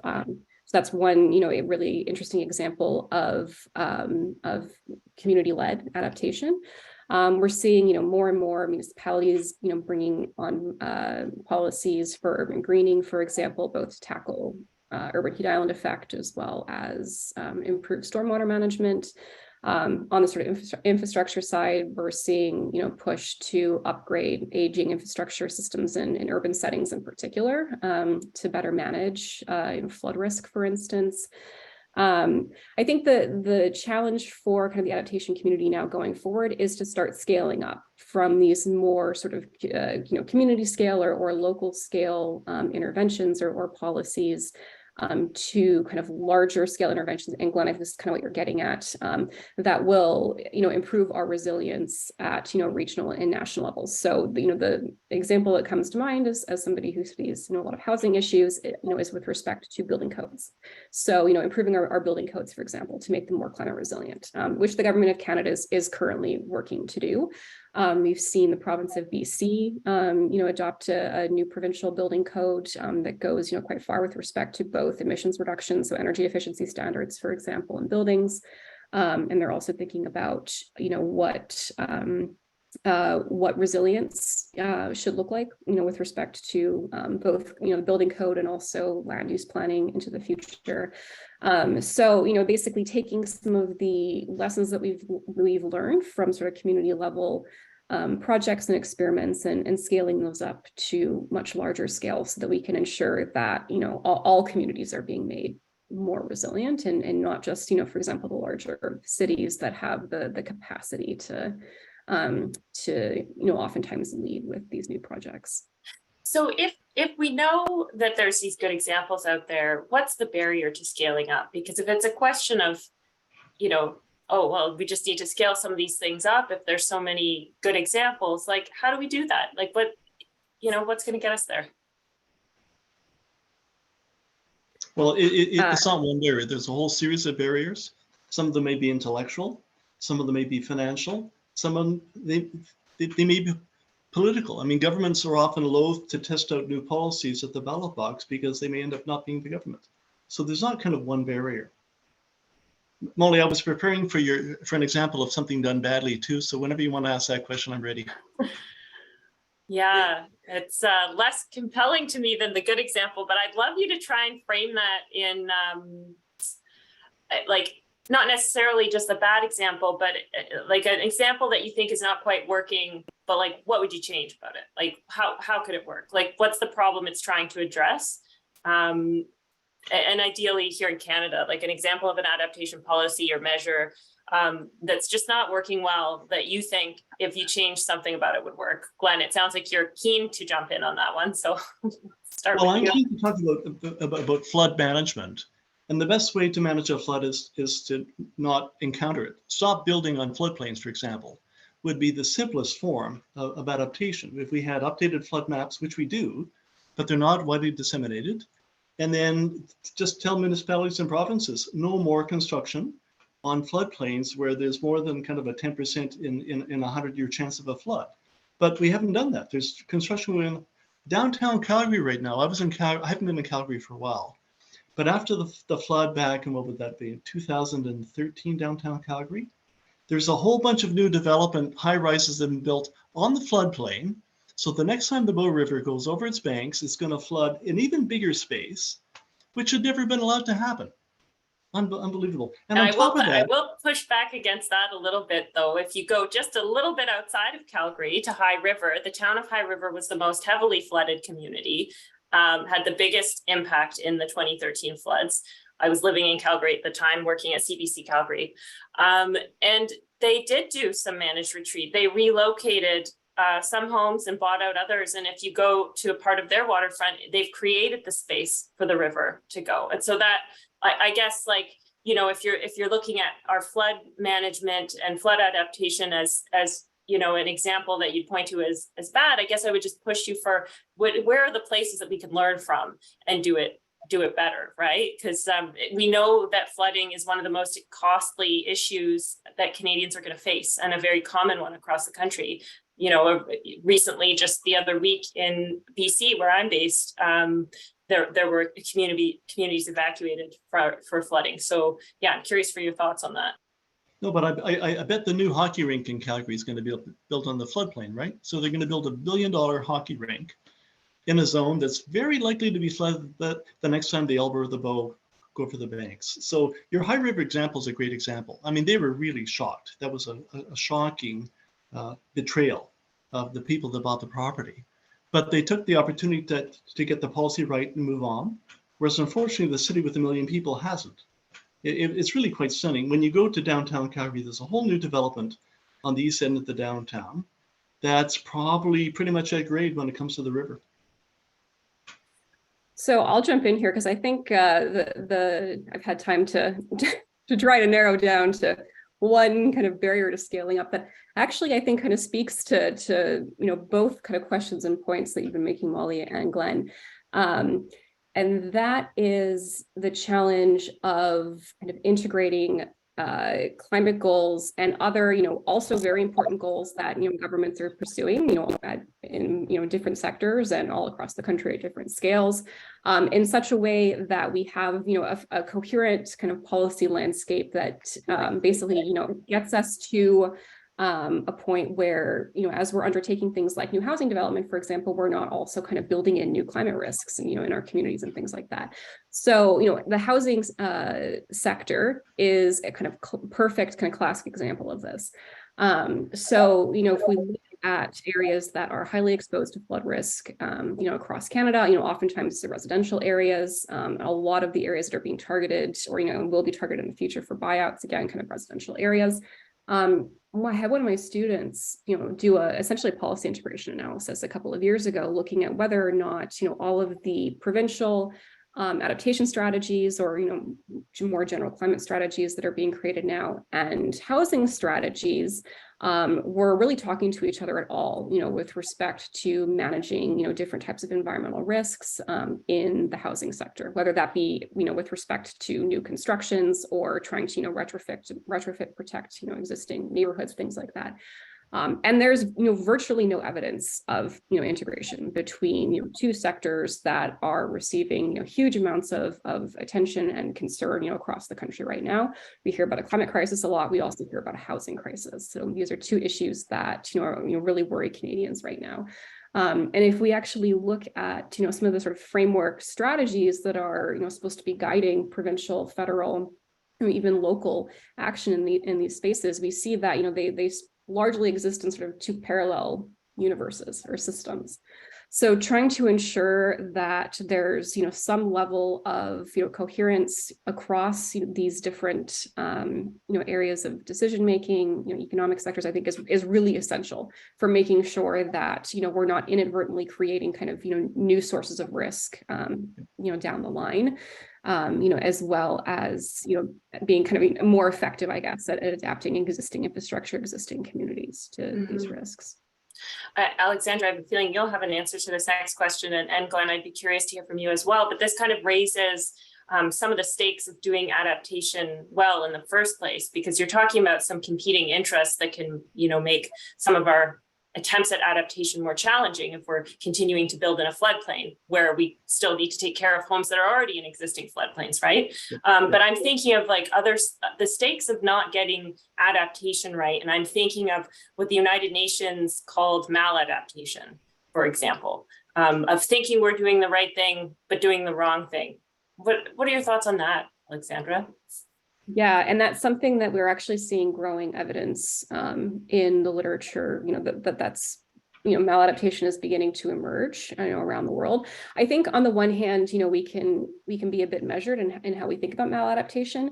So that's one, a really interesting example of community-led adaptation. We're seeing, more and more municipalities, bringing on policies for urban greening, for example, both to tackle urban heat island effect as well as improve stormwater management. On the sort of infrastructure side, we're seeing, push to upgrade aging infrastructure systems in urban settings in particular to better manage flood risk, for instance. I think the challenge for kind of the adaptation community now going forward is to start scaling up from these more sort of community scale or local scale interventions or policies to kind of larger scale interventions. And Glenn, I think this is kind of what you're getting at, that will, improve our resilience at, regional and national levels. So, the example that comes to mind is, as somebody who studies, a lot of housing issues, is with respect to building codes. So, improving our building codes, for example, to make them more climate resilient, which the government of Canada is currently working to do. We've seen the province of BC, adopt a new provincial building code that goes, quite far with respect to both emissions reduction, so energy efficiency standards, for example, in buildings. And they're also thinking about, what resilience should look like, with respect to both, the building code and also land use planning into the future. So, basically taking some of the lessons that we've learned from sort of community level projects and experiments and scaling those up to much larger scale so that we can ensure that, all communities are being made more resilient and not just, for example, the larger cities that have the capacity to oftentimes lead with these new projects. So if we know that there's these good examples out there, what's the barrier to scaling up? Because if it's a question of, oh, well, we just need to scale some of these things up, if there's so many good examples, like, how do we do that? Like, what's going to get us there? Well, it's not one barrier. There's a whole series of barriers. Some of them may be intellectual, some of them may be financial, some of them, they may be political. I mean, governments are often loath to test out new policies at the ballot box because they may end up not being the government. So there's not kind of one barrier. Molly, I was preparing for an example of something done badly too. So whenever you want to ask that question, I'm ready. Yeah, it's less compelling to me than the good example, but I'd love you to try and frame that in like, not necessarily just a bad example, but like an example that you think is not quite working, but like, what would you change about it? Like, how could it work? Like, what's the problem it's trying to address? And ideally here in Canada, like an example of an adaptation policy or measure that's just not working well, that you think if you change something about it would work. Glenn, it sounds like you're keen to jump in on that one. So start with you. I'm keen to talk about flood management. And the best way to manage a flood is to not encounter it. Stop building on floodplains, for example, would be the simplest form of adaptation. If we had updated flood maps, which we do, but they're not widely disseminated, and then just tell municipalities and provinces, no more construction on floodplains where there's more than kind of a 10% in a 100-year chance of a flood. But we haven't done that. There's construction in downtown Calgary right now. I haven't been in Calgary for a while. But after the flood back in, what would that be, 2013 downtown Calgary, there's a whole bunch of new development, high rises that have been built on the floodplain. So the next time the Bow River goes over its banks, it's going to flood an even bigger space, which had never been allowed to happen. Unbelievable. And on top of that, I will push back against that a little bit, though. If you go just a little bit outside of Calgary to High River, the town of High River was the most heavily flooded community, had the biggest impact in the 2013 floods. I was living in Calgary at the time, working at CBC Calgary. And they did do some managed retreat. They relocated some homes and bought out others. And if you go to a part of their waterfront, they've created the space for the river to go. And so that, I guess, like, you know, if you're looking at our flood management and flood adaptation as you know, an example that you'd point to as bad, I guess I would just push you for where are the places that we can learn from and do it better, right? Because we know that flooding is one of the most costly issues that Canadians are going to face, and a very common one across the country. You know, recently, just the other week in BC, where I'm based, there were communities evacuated for flooding. So yeah, I'm curious for your thoughts on that. No, but I bet the new hockey rink in Calgary is going to be built on the floodplain, right? So they're going to build $1 billion hockey rink in a zone that's very likely to be flooded the next time the Elbow or the Bow go for the banks. So your High River example is a great example. I mean, they were really shocked. That was a shocking betrayal of the people that bought the property. But they took the opportunity to get the policy right and move on, whereas unfortunately the city with 1 million people hasn't. It's really quite stunning. When you go to downtown Calgary, there's a whole new development on the east end of the downtown that's probably pretty much at grade when it comes to the river. So I'll jump in here because I think I've had time to try to narrow down to one kind of barrier to scaling up that actually I think kind of speaks to you know, both kind of questions and points that you've been making, Molly and Glenn. And that is the challenge of kind of integrating climate goals and other, you know, also very important goals that, you know, governments are pursuing, you know, in, you know, different sectors and all across the country at different scales, in such a way that we have, you know, a coherent kind of policy landscape that basically, you know, gets us to a point where, you know, as we're undertaking things like new housing development, for example, we're not also kind of building in new climate risks and, you know, in our communities and things like that. So, you know, the housing sector is a kind of perfect kind of classic example of this. So, you know, if we look at areas that are highly exposed to flood risk, you know, across Canada, you know, oftentimes the residential areas, a lot of the areas that are being targeted or, you know, will be targeted in the future for buyouts, again, kind of residential areas. I had one of my students, you know, do essentially a policy integration analysis a couple of years ago, looking at whether or not, you know, all of the provincial adaptation strategies or, you know, more general climate strategies that are being created now and housing strategies were really talking to each other at all, you know, with respect to managing, you know, different types of environmental risks in the housing sector, whether that be, you know, with respect to new constructions or trying to, you know, retrofit, protect, you know, existing neighborhoods, things like that. And there's, you know, virtually no evidence of, you know, integration between, you know, two sectors that are receiving, you know, huge amounts of attention and concern, you know, across the country right now. We hear about a climate crisis a lot. We also hear about a housing crisis. So these are two issues that, you know, really worry Canadians right now. And if we actually look at, you know, some of the sort of framework strategies that are, you know, supposed to be guiding provincial, federal, or even local action in these spaces, we see that, you know, they largely exist in sort of two parallel universes or systems. So trying to ensure that there's, you know, some level of, you know, coherence across, you know, these different, you know, areas of decision making, you know, economic sectors, I think is really essential for making sure that, you know, we're not inadvertently creating kind of, you know, new sources of risk, you know, down the line. You know, as well as, you know, being kind of more effective, I guess, at adapting existing infrastructure, existing communities to these risks. Alexandra, I have a feeling you'll have an answer to this next question, and Glenn, I'd be curious to hear from you as well. But this kind of raises some of the stakes of doing adaptation well in the first place, because you're talking about some competing interests that can, you know, make some of our attempts at adaptation more challenging if we're continuing to build in a floodplain where we still need to take care of homes that are already in existing floodplains, right? But I'm thinking of like the stakes of not getting adaptation right. And I'm thinking of what the United Nations called maladaptation, for example, of thinking we're doing the right thing, but doing the wrong thing. What are your thoughts on that, Alexandra? Yeah, and that's something that we're actually seeing growing evidence in the literature, you know, that's, you know, maladaptation is beginning to emerge, you know, around the world. I think on the one hand, you know, we can be a bit measured in how we think about maladaptation.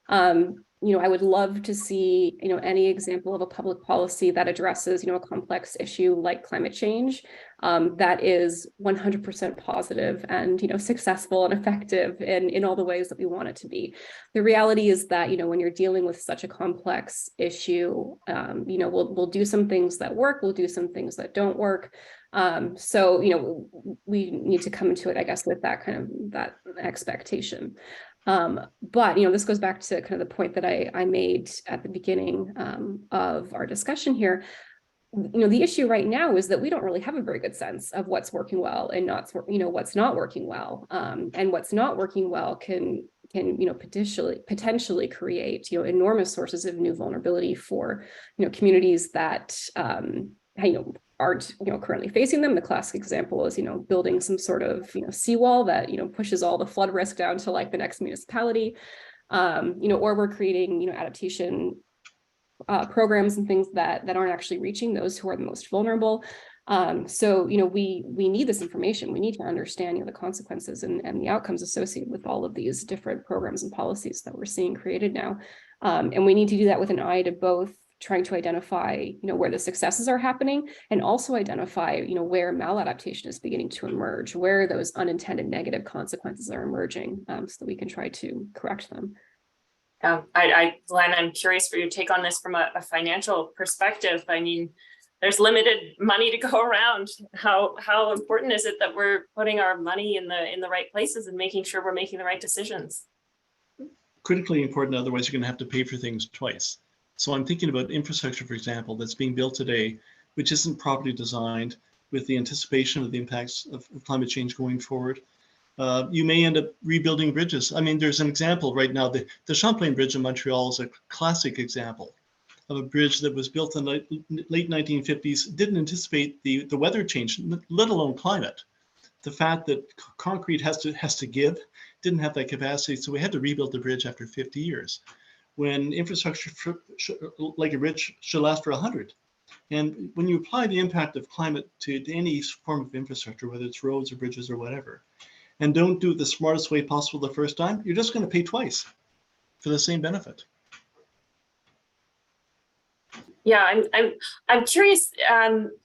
You I would love to see, any example of a public policy that addresses, a complex issue like climate change that is 100% positive and, successful and effective in all the ways that we want it to be. The reality is that, when you're dealing with such a complex issue, we'll do some things that work, we'll do some things that don't work. So, we need to come into it, I guess, with that kind of that expectation. But, this goes back to kind of the point that I made at the beginning of our discussion here. The issue right now is that we don't really have a very good sense of what's working well and what's not working well. And what's not working well can potentially create, enormous sources of new vulnerability for, communities that, aren't currently facing them. The classic example is building some sort of seawall that pushes all the flood risk down to like the next municipality, or we're creating adaptation programs and things that aren't actually reaching those who are the most vulnerable. So we need this information. We need to understand the consequences and the outcomes associated with all of these different programs and policies that we're seeing created now, and we need to do that with an eye to both trying to identify, where the successes are happening and also identify, where maladaptation is beginning to emerge, where those unintended negative consequences are emerging, so that we can try to correct them. Glenn, I'm curious for your take on this from a financial perspective. I mean, there's limited money to go around. How important is it that we're putting our money in the right places and making sure we're making the right decisions? Critically important, otherwise you're going to have to pay for things twice. So I'm thinking about infrastructure, for example, that's being built today, which isn't properly designed with the anticipation of the impacts of climate change going forward. You may end up rebuilding bridges. I mean, there's an example right now. The Champlain Bridge in Montreal is a classic example of a bridge that was built in the late 1950s, didn't anticipate the weather change, let alone climate. The fact that concrete has to give, didn't have that capacity, so we had to rebuild the bridge after 50 years. When infrastructure like a bridge should last for 100. And when you apply the impact of climate to any form of infrastructure, whether it's roads or bridges or whatever, and don't do it the smartest way possible the first time, you're just going to pay twice for the same benefit. Yeah, I'm curious,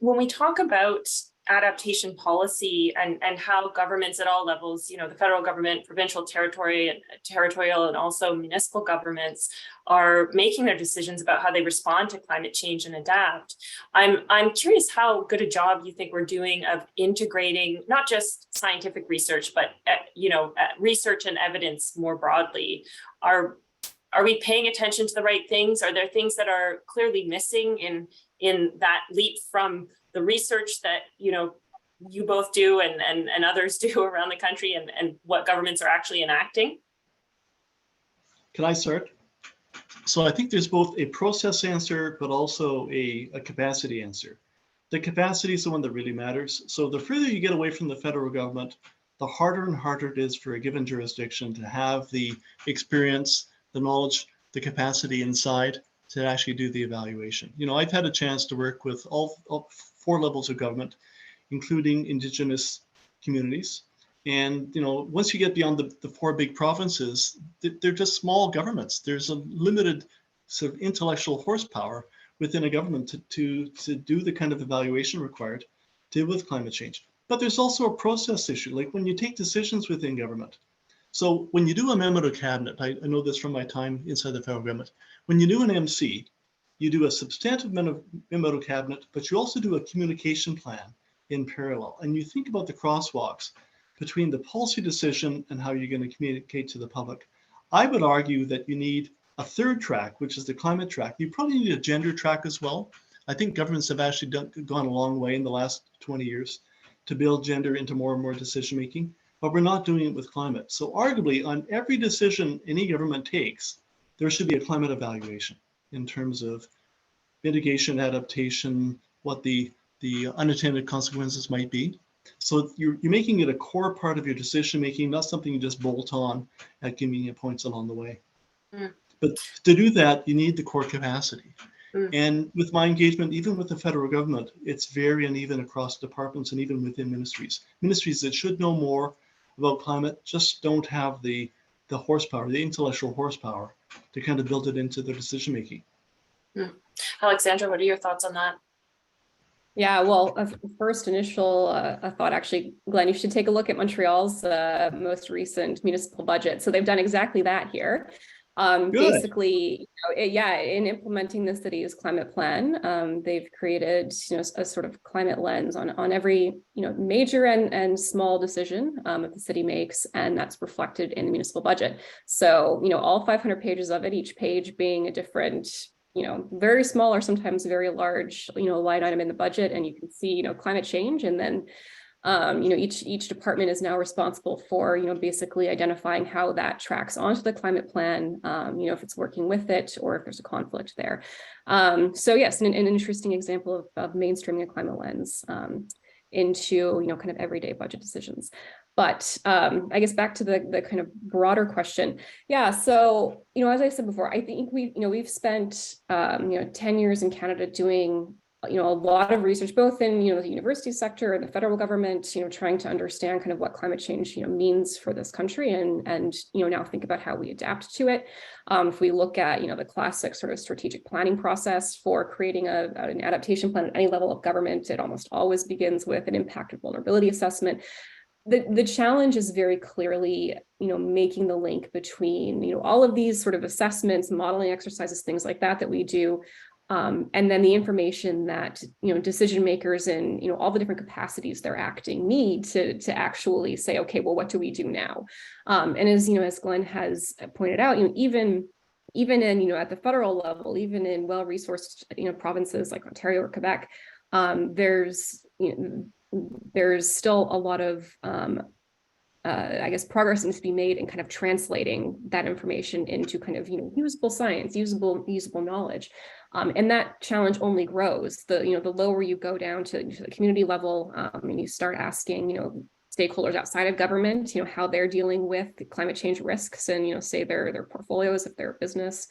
when we talk about adaptation policy and how governments at all levels, the federal government, provincial, territorial, and also municipal governments are making their decisions about how they respond to climate change and adapt. I'm curious how good a job you think we're doing of integrating not just scientific research, but research and evidence more broadly. Are we paying attention to the right things? Are there things that are clearly missing in that leap from the research that you both do and others do around the country and what governments are actually enacting? Can I start? So I think there's both a process answer, but also a capacity answer. The capacity is the one that really matters. So the further you get away from the federal government, the harder and harder it is for a given jurisdiction to have the experience, the knowledge, the capacity inside to actually do the evaluation. I've had a chance to work with all 4 levels of government, including Indigenous communities. And, once you get beyond the 4 big provinces, they're just small governments. There's a limited sort of intellectual horsepower within a government to do the kind of evaluation required to deal with climate change. But there's also a process issue, like when you take decisions within government. So when you do a memo to cabinet, I know this from my time inside the federal government, when you do an MC, you do a substantive memo to cabinet, but you also do a communication plan in parallel. And you think about the crosswalks between the policy decision and how you're going to communicate to the public. I would argue that you need a 3rd track, which is the climate track. You probably need a gender track as well. I think governments have actually gone a long way in the last 20 years to build gender into more and more decision making, but we're not doing it with climate. So arguably on every decision any government takes, there should be a climate evaluation in terms of mitigation, adaptation, what the unintended consequences might be. So you're making it a core part of your decision making, not something you just bolt on at convenient points along the way. But to do that, you need the core capacity. And with my engagement, even with the federal government, it's very uneven across departments and even within ministries. Ministries that should know more about climate just don't have the horsepower, the intellectual horsepower kind of build it into their decision making. Alexandra, what are your thoughts on that? Yeah, well, first initial thought, actually, Glenn, you should take a look at Montreal's most recent municipal budget. So they've done exactly that here. Basically, in implementing the city's climate plan, they've created, a sort of climate lens on every, major and small decision that the city makes, and that's reflected in the municipal budget. So, all 500 pages of it, each page being a different, very small or sometimes very large, line item in the budget, and you can see, climate change, and then each department is now responsible for, basically identifying how that tracks onto the climate plan, if it's working with it or if there's a conflict there. So yes, an interesting example of mainstreaming a climate lens into, kind of everyday budget decisions. But I guess back to the kind of broader question. Yeah, so, as I said before, I think we've spent, 10 years in Canada doing, a lot of research, both in, the university sector and the federal government, trying to understand kind of what climate change, means for this country, and now think about how we adapt to it. If we look at, the classic sort of strategic planning process for creating an adaptation plan at any level of government, it almost always begins with an impact and vulnerability assessment. The challenge is very clearly, making the link between, all of these sort of assessments, modeling exercises, things like that we do, and then the information that, decision makers in, all the different capacities they're acting need to actually say, okay, well, what do we do now? And as Glenn has pointed out, even in, at the federal level, even in well-resourced, provinces like Ontario or Quebec, there's still a lot of, I guess, progress needs to be made in kind of translating that information into kind of, usable science, usable knowledge. And that challenge only grows. The lower you go down to the community level, and you start asking, stakeholders outside of government, how they're dealing with climate change risks, and say their portfolios if they're a business,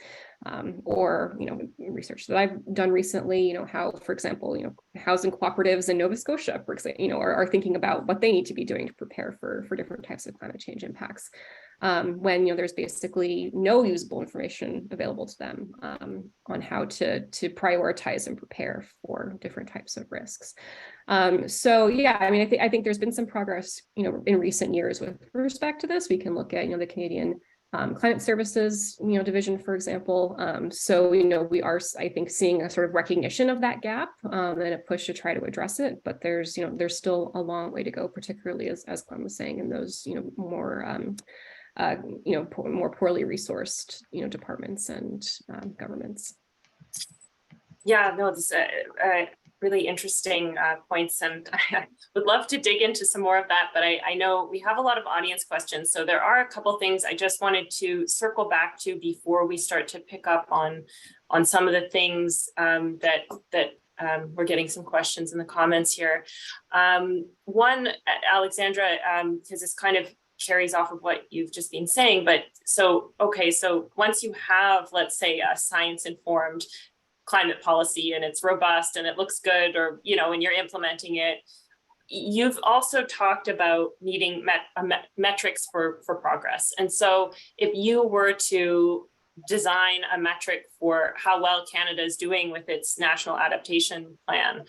or research that I've done recently, how, for example, housing cooperatives in Nova Scotia, for example, are thinking about what they need to be doing to prepare for different types of climate change impacts, when there's basically no usable information available to them on how to prioritize and prepare for different types of risks. So yeah, I mean, I think there's been some progress, in recent years with respect to this. We can look at, the Canadian Climate Services, division, for example. So, we are, I think, seeing a sort of recognition of that gap, and a push to try to address it. But there's still a long way to go, particularly as Glenn was saying, in those, more poorly resourced, departments and governments. Yeah, no, this really interesting points, and I would love to dig into some more of that, but I know we have a lot of audience questions, so there are a couple things I just wanted to circle back to before we start to pick up on some of the things that we're getting some questions in the comments here. One, Alexandra, because this kind of carries off of what you've just been saying, but so once you have, let's say, a science-informed climate policy and it's robust and it looks good, or and you're implementing it, you've also talked about needing metrics for progress. And so if you were to design a metric for how well Canada is doing with its national adaptation plan,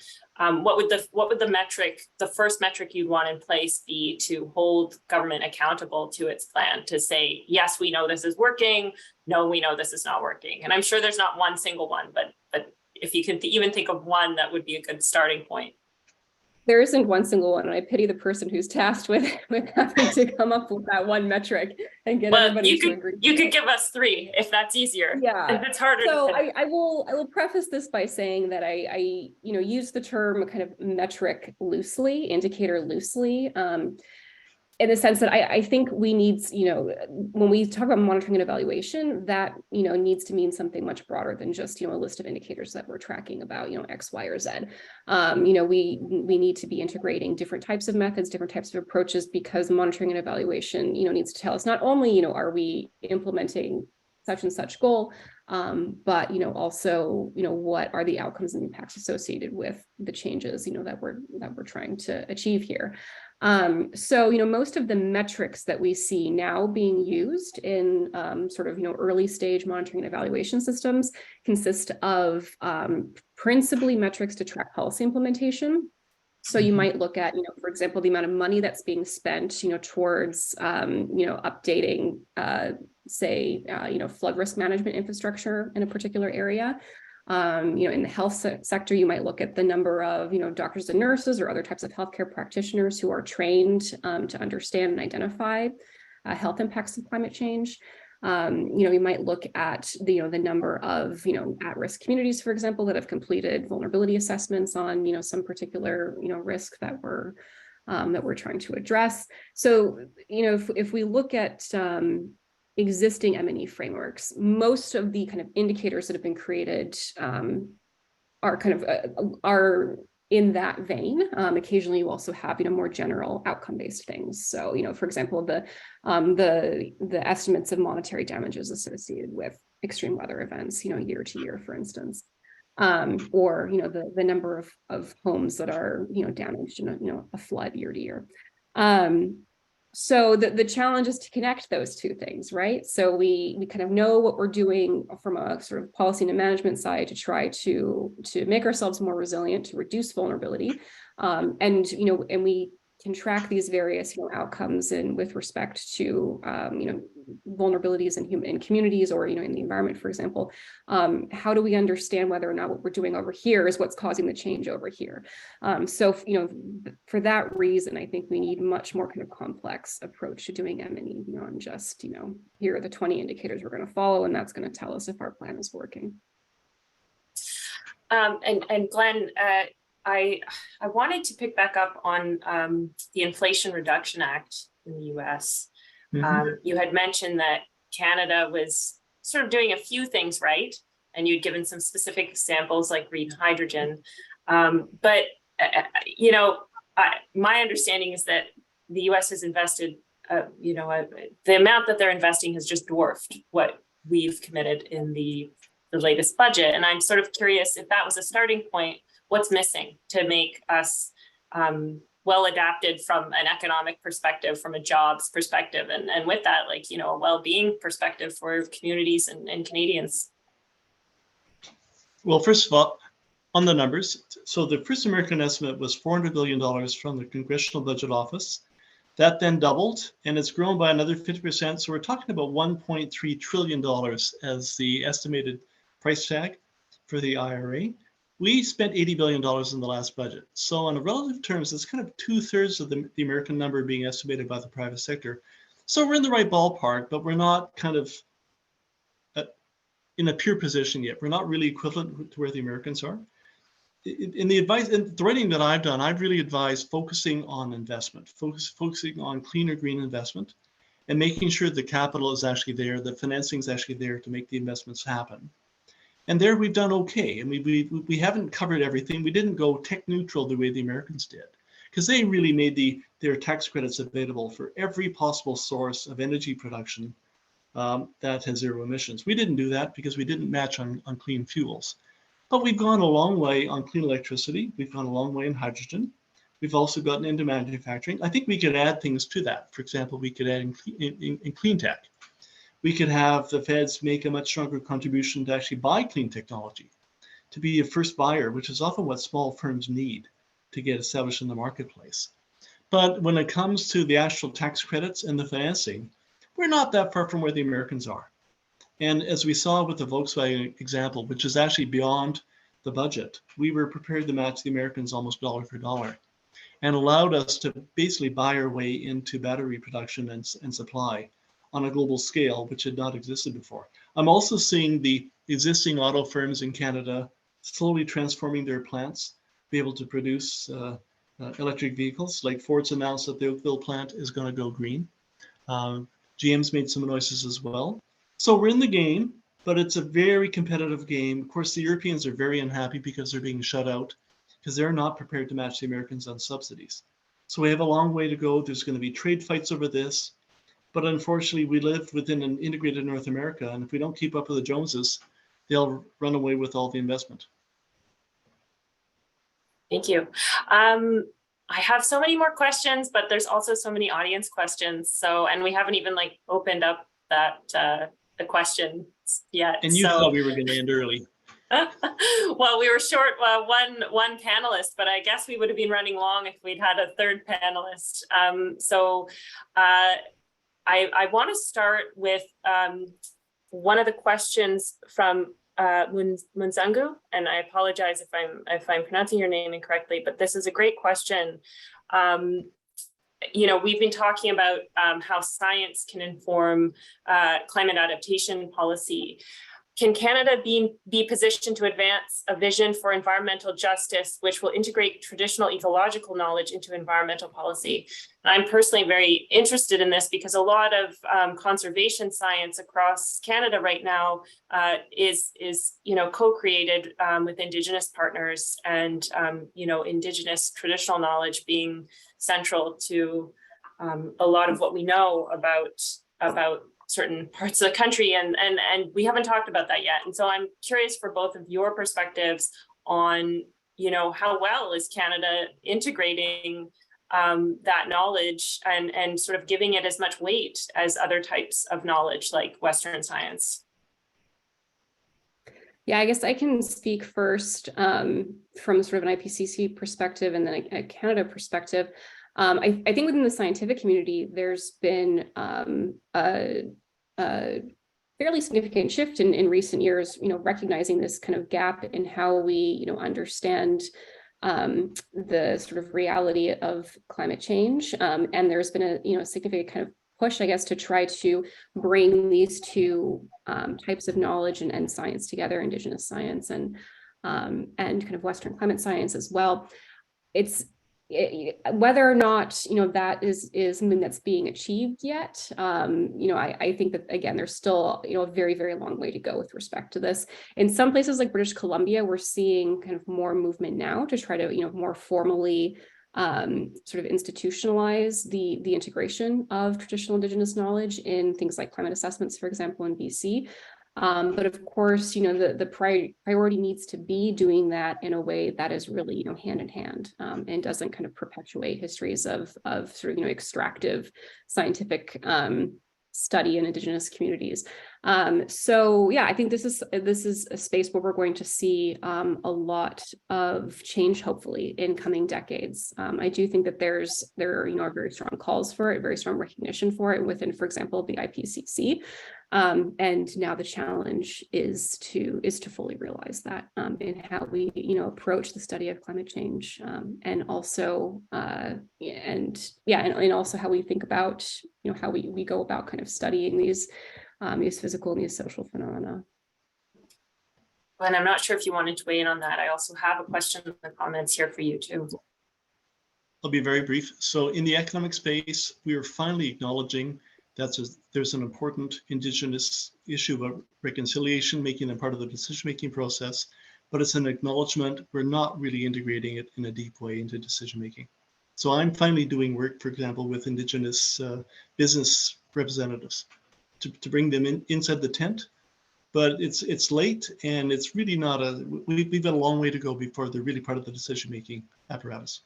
what would the first metric you'd want in place be to hold government accountable to its plan, to say, yes, we know this is working, no, we know this is not working? And I'm sure there's not one single one, but if you can even think of one, that would be a good starting point. There isn't one single one, and I pity the person who's tasked with having to come up with that one metric and get everybody to agree. You could give us three if that's easier. Yeah, if it's harder. So I will preface this by saying that I use the term kind of metric loosely, indicator loosely, in the sense that I think we need, when we talk about monitoring and evaluation, that, needs to mean something much broader than just, a list of indicators that we're tracking about, X, Y, or Z. We need to be integrating different types of methods, different types of approaches, because monitoring and evaluation, needs to tell us not only, are we implementing such and such goal, but also what are the outcomes and impacts associated with the changes that we're trying to achieve here. So, most of the metrics that we see now being used in sort of, early stage monitoring and evaluation systems consist of principally metrics to track policy implementation. So you might look at, for example, the amount of money that's being spent, towards, updating, say, flood risk management infrastructure in a particular area. In the health sector, you might look at the number of, doctors and nurses or other types of healthcare practitioners who are trained to understand and identify health impacts of climate change. You might look at the number of, at-risk communities, for example, that have completed vulnerability assessments on, some particular, risk that we're trying to address. So, if we look at existing M&E frameworks, most of the kind of indicators that have been created are kind of are in that vein. Occasionally, you also have more general outcome-based things. So, for example, the estimates of monetary damages associated with extreme weather events, year to year, for instance, or the number of homes that are damaged in a flood year to year. So the challenge is to connect those two things, right? So we kind of know what we're doing from a sort of policy and management side to try to make ourselves more resilient, to reduce vulnerability, and we can track these various outcomes and with respect to vulnerabilities in communities or in the environment, for example. How do we understand whether or not what we're doing over here is what's causing the change over here? So for that reason, I think we need much more kind of complex approach to doing M&E beyond just here are the 20 indicators we're going to follow, and that's going to tell us if our plan is working. And Glenn, I wanted to pick back up on the Inflation Reduction Act in the US. You had mentioned that Canada was sort of doing a few things right, and you'd given some specific examples like green hydrogen. But my understanding is that the US has invested, the amount that they're investing has just dwarfed what we've committed in the latest budget. And I'm sort of curious if that was a starting point. What's missing to make us well adapted from an economic perspective, from a jobs perspective, and with that, a well-being perspective for communities and Canadians? Well, first of all, on the numbers, so the first American estimate was $400 billion from the Congressional Budget Office. That then doubled, and it's grown by another 50%. So we're talking about $1.3 trillion as the estimated price tag for the IRA. We spent $80 billion in the last budget. So in relative terms, it's kind of 2/3 of the American number being estimated by the private sector. So we're in the right ballpark, but we're not kind of in a pure position yet. We're not really equivalent to where the Americans are. In the writing that I've done, I've really advised focusing on investment, focusing on cleaner green investment, and making sure the capital is actually there, the financing is actually there to make the investments happen. And there we've done okay. And we haven't covered everything. We didn't go tech neutral the way the Americans did, because they really made their tax credits available for every possible source of energy production that has zero emissions. We didn't do that because we didn't match on clean fuels. But we've gone a long way on clean electricity. We've gone a long way in hydrogen. We've also gotten into manufacturing. I think we could add things to that. For example, we could add in clean tech. We could have the feds make a much stronger contribution to actually buy clean technology, to be a first buyer, which is often what small firms need to get established in the marketplace. But when it comes to the actual tax credits and the financing, we're not that far from where the Americans are. And as we saw with the Volkswagen example, which is actually beyond the budget, we were prepared to match the Americans almost dollar for dollar, and allowed us to basically buy our way into battery production and supply on a global scale, which had not existed before. I'm also seeing the existing auto firms in Canada slowly transforming their plants, be able to produce electric vehicles. Like Ford's announced that the Oakville plant is going to go green. GM's made some noises as well. So we're in the game, but it's a very competitive game. Of course, the Europeans are very unhappy because they're being shut out, because they're not prepared to match the Americans on subsidies. So we have a long way to go. There's going to be trade fights over this. But unfortunately, we live within an integrated North America, and if we don't keep up with the Joneses, they'll run away with all the investment. Thank you. I have so many more questions, but there's also so many audience questions. So, and we haven't even like opened up that the questions yet. And you thought we were going to end early. Well, we were short one panelist, but I guess we would have been running long if we'd had a third panelist. I want to start with one of the questions from Munzangu, and I apologize if I'm pronouncing your name incorrectly, but this is a great question. You know, we've been talking about how science can inform climate adaptation policy. Can Canada be positioned to advance a vision for environmental justice, which will integrate traditional ecological knowledge into environmental policy? And I'm personally very interested in this because a lot of conservation science across Canada right now is you know, co-created with Indigenous partners, and you know, Indigenous traditional knowledge being central to a lot of what we know about certain parts of the country, and we haven't talked about that yet. And so I'm curious for both of your perspectives on, you know, how well is Canada integrating that knowledge and sort of giving it as much weight as other types of knowledge like Western science? Yeah, I guess I can speak first from sort of an IPCC perspective and then a Canada perspective. I think within the scientific community, there's been a fairly significant shift in recent years, you know, recognizing this kind of gap in how we, you know, understand the sort of reality of climate change. And there's been a, you know, significant kind of push, I guess, to try to bring these two types of knowledge and science together, Indigenous science and kind of Western climate science as well. Whether or not, you know, that is something that's being achieved yet, you know, I think that, again, there's still, you know, a very, very long way to go with respect to this. In some places like British Columbia, we're seeing kind of more movement now to try to, you know, more formally sort of institutionalize the integration of traditional Indigenous knowledge in things like climate assessments, for example, in BC. But of course, you know, the priority needs to be doing that in a way that is really, you know, hand in hand, and doesn't kind of perpetuate histories of sort of, you know, extractive scientific study in Indigenous communities. So yeah, I think this is a space where we're going to see a lot of change, hopefully, in coming decades. I do think that there are, you know, very strong calls for it, very strong recognition for it within, for example, the IPCC. And now the challenge is to fully realize that in how we, you know, approach the study of climate change, and also and also how we think about, you know, how we go about kind of studying these physical and these social phenomena. And I'm not sure if you wanted to weigh in on that. I also have a question in the comments here for you too. I'll be very brief. So in the economic space, we are finally acknowledging that there's an important Indigenous issue of reconciliation, making them part of the decision-making process, but it's an acknowledgement we're not really integrating it in a deep way into decision-making. So I'm finally doing work, for example, with Indigenous business representatives to bring them inside the tent, but it's late and it's really not we've got a long way to go before they're really part of the decision-making apparatus.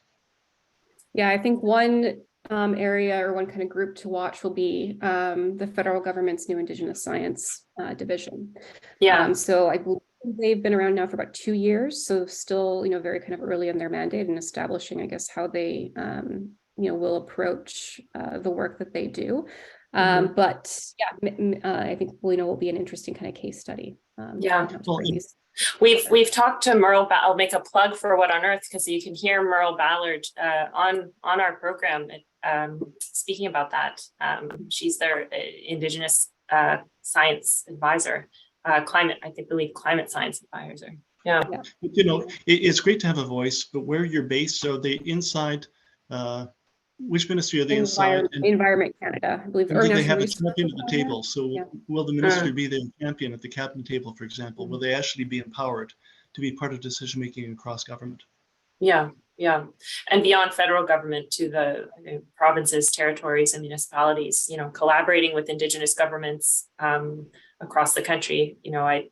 Yeah, I think one area or one kind of group to watch will be the federal government's new Indigenous science division. Yeah. So I believe they've been around now for about 2 years, so still, you know, very kind of early in their mandate and establishing, I guess, how they, you know, will approach the work that they do. But yeah, I think, you know, will be an interesting kind of case study. Yeah. We've talked to Merle. I'll make a plug for What on Earth, because you can hear Merle Ballard on our program speaking about that. She's their Indigenous science advisor, climate science advisor. Yeah. You know, it's great to have a voice, but where you're based, are they inside? Which ministry are they inside? Environment Canada, I believe. Do they have a champion at the table? So will the ministry be the champion at the cabinet table, for example? Will they actually be empowered to be part of decision-making across government? Yeah. And beyond federal government to the provinces, territories, and municipalities, you know, collaborating with Indigenous governments across the country. You know, I'd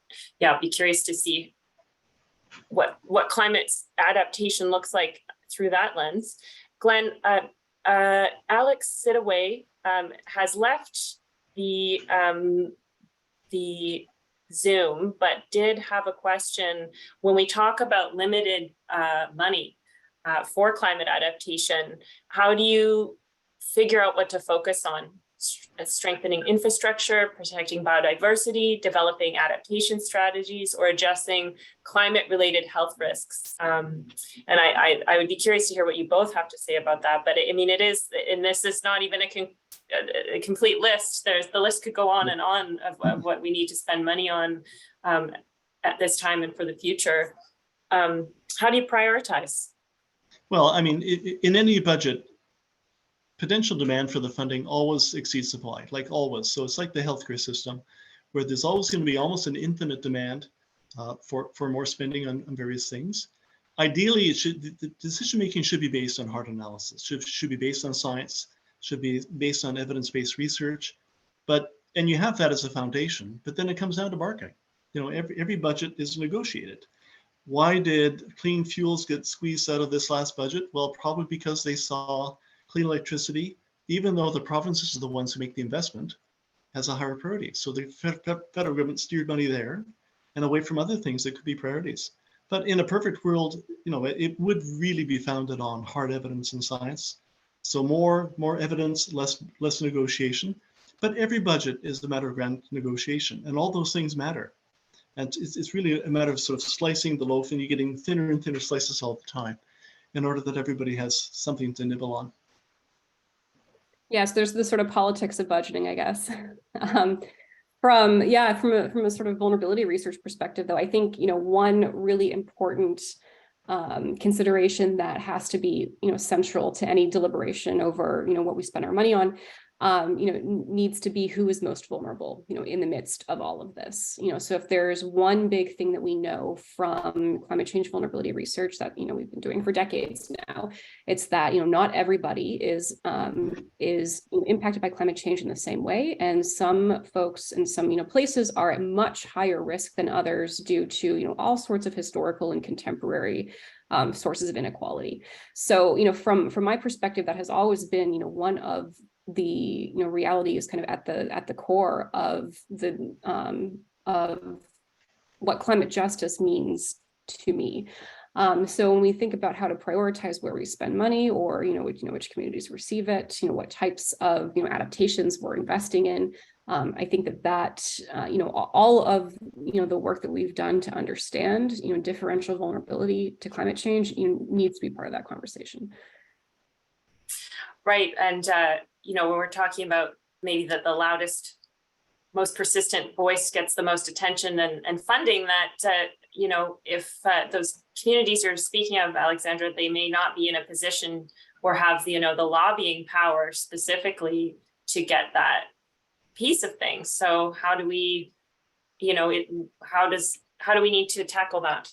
be curious to see what climate adaptation looks like through that lens. Glenn, Alex Sidaway has left the Zoom, but did have a question. When we talk about limited money for climate adaptation, how do you figure out what to focus on? Strengthening infrastructure, protecting biodiversity, developing adaptation strategies, or addressing climate-related health risks? And I would be curious to hear what you both have to say about that. But I mean, it is, and this is not even a complete list. The list could go on and on of what we need to spend money on at this time and for the future. How do you prioritize? Well, I mean, in any budget, potential demand for the funding always exceeds supply, like always. So it's like the healthcare system, where there's always going to be almost an infinite demand for more spending on various things. Ideally, the decision making should be based on hard analysis, should be based on science, should be based on evidence-based research. And you have that as a foundation, but then it comes down to bargaining. You know, every budget is negotiated. Why did clean fuels get squeezed out of this last budget? Well, probably because they saw clean electricity, even though the provinces are the ones who make the investment, has a higher priority. So the federal government steered money there and away from other things that could be priorities. But in a perfect world, you know, it would really be founded on hard evidence and science. So more evidence, less negotiation. But every budget is a matter of grand negotiation, and all those things matter. And it's really a matter of sort of slicing the loaf, and you're getting thinner and thinner slices all the time in order that everybody has something to nibble on. Yes, there's the sort of politics of budgeting, I guess. From a sort of vulnerability research perspective, though, I think, you know, one really important consideration that has to be, you know, central to any deliberation over, you know, what we spend our money on, you know, needs to be who is most vulnerable, you know, in the midst of all of this. You know, so if there's one big thing that we know from climate change vulnerability research that, you know, we've been doing for decades now, it's that, you know, not everybody is impacted by climate change in the same way, and some folks in some, you know, places are at much higher risk than others due to, you know, all sorts of historical and contemporary sources of inequality. So, you know, from my perspective, that has always been, you know, one of the, you know, reality is kind of at the core of the of what climate justice means to me. So when we think about how to prioritize where we spend money, or which communities receive it, you know, what types of, you know, adaptations we're investing in, I think that you know, all of, you know, the work that we've done to understand, you know, differential vulnerability to climate change, you know, needs to be part of that conversation. Right, and you know, when we're talking about maybe that the loudest, most persistent voice gets the most attention and funding, that you know, if those communities you're speaking of, Alexandra, they may not be in a position or have the, you know, the lobbying power specifically to get that piece of things. So how do we, you know, how do we need to tackle that?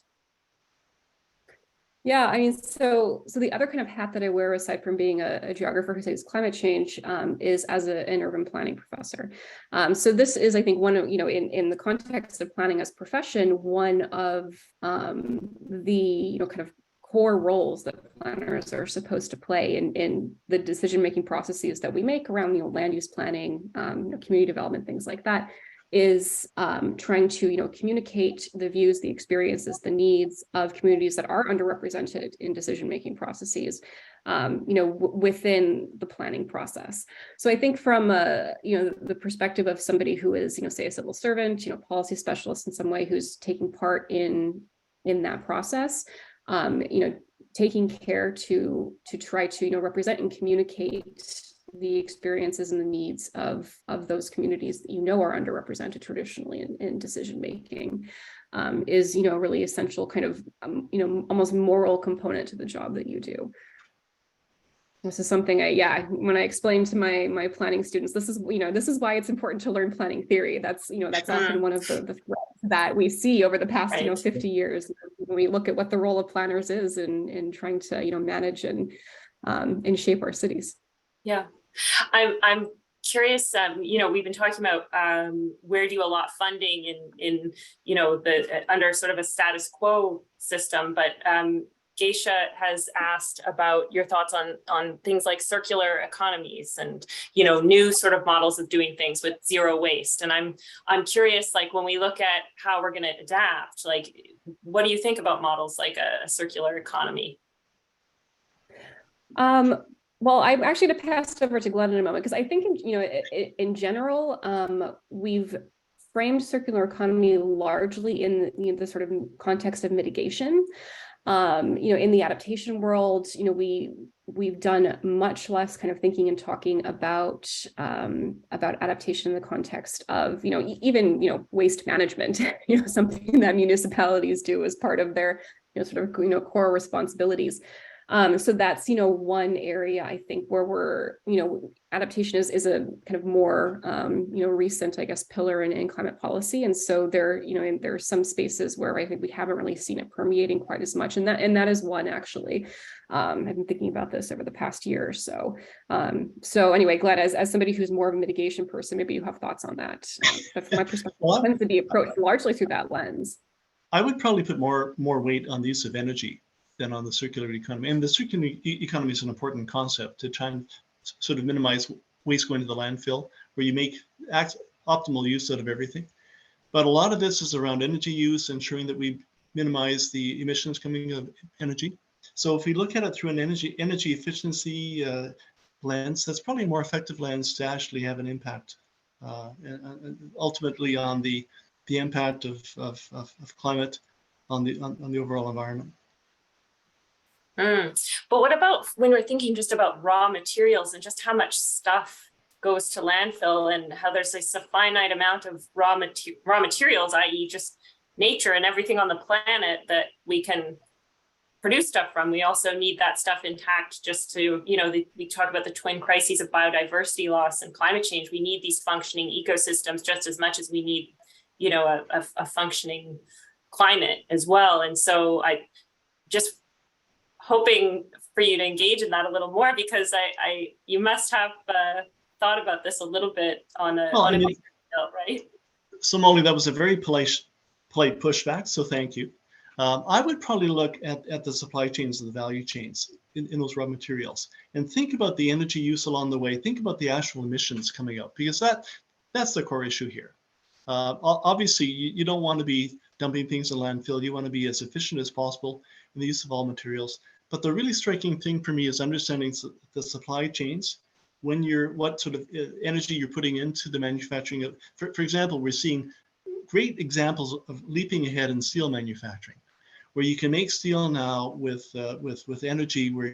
Yeah, I mean, so the other kind of hat that I wear, aside from being a geographer who studies climate change, is as an urban planning professor. So this is, I think, one of, you know, in the context of planning as a profession, one of the, you know, kind of core roles that planners are supposed to play in the decision-making processes that we make around, you know, land use planning, you know, community development, things like that, is trying to, you know, communicate the views, the experiences, the needs of communities that are underrepresented in decision-making processes, you know, within the planning process. So I think from you know, the perspective of somebody who is, you know, say a civil servant, you know, policy specialist in some way, who's taking part in that process, you know, taking care to try to, you know, represent and communicate the experiences and the needs of those communities that, you know, are underrepresented traditionally in decision making, is, you know, a really essential kind of, you know, almost moral component to the job that you do. This is something when I explain to my planning students, this is, you know, this is why it's important to learn planning theory. That's, you know, that's often one of the threats that we see over the past, you know, 50 years when we look at what the role of planners is in trying to, you know, manage and shape our cities. Yeah. I'm curious, you know, we've been talking about where do you allot funding in you know, the under sort of a status quo system, but Geisha has asked about your thoughts on things like circular economies and, new sort of models of doing things with zero waste. And I'm curious, like when we look at how we're going to adapt, like, what do you think about models like a circular economy? Well, I'm actually going to pass it over to Glenn in a moment, because I think, in general, we've framed circular economy largely in the sort of context of mitigation. In the adaptation world, we've done much less kind of thinking and talking about adaptation in the context of, even waste management, something that municipalities do as part of their, core responsibilities. So that's, one area I think where we're, adaptation is a kind of more, recent, I guess, pillar in climate policy. And so there are some spaces where I think we haven't really seen it permeating quite as much. And that is one, actually. I've been thinking about this over the past year or so. So anyway, Glenn, as somebody who's more of a mitigation person, maybe you have thoughts on that. But from my perspective, it tends to be approached largely through that lens. I would probably put more weight on the use of energy than on the circular economy. And the circular economy is an important concept to try and sort of minimize waste going to the landfill, where you make optimal use out of everything. But a lot of this is around energy use, ensuring that we minimize the emissions coming out of energy. So if we look at it through an energy efficiency lens, that's probably a more effective lens to actually have an impact ultimately on the impact of climate on the overall environment. But what about when we're thinking just about raw materials and just how much stuff goes to landfill and how there's a finite amount of raw materials, i.e. just nature and everything on the planet that we can produce stuff from. We also need that stuff intact just to, we talk about the twin crises of biodiversity loss and climate change. We need these functioning ecosystems just as much as we need, a functioning climate as well. And so I just hoping for you to engage in that a little more, because you must have thought about this a little bit on a big scale, right? So Molly, that was a very polite pushback, so thank you. I would probably look at the supply chains and the value chains in those raw materials and think about the energy use along the way. Think about the actual emissions coming out, because that's the core issue here. Obviously, you don't want to be dumping things in landfill. You want to be as efficient as possible in the use of all materials. But the really striking thing for me is understanding the supply chains, what sort of energy you're putting into the manufacturing of, for example, we're seeing great examples of leaping ahead in steel manufacturing, where you can make steel now with energy where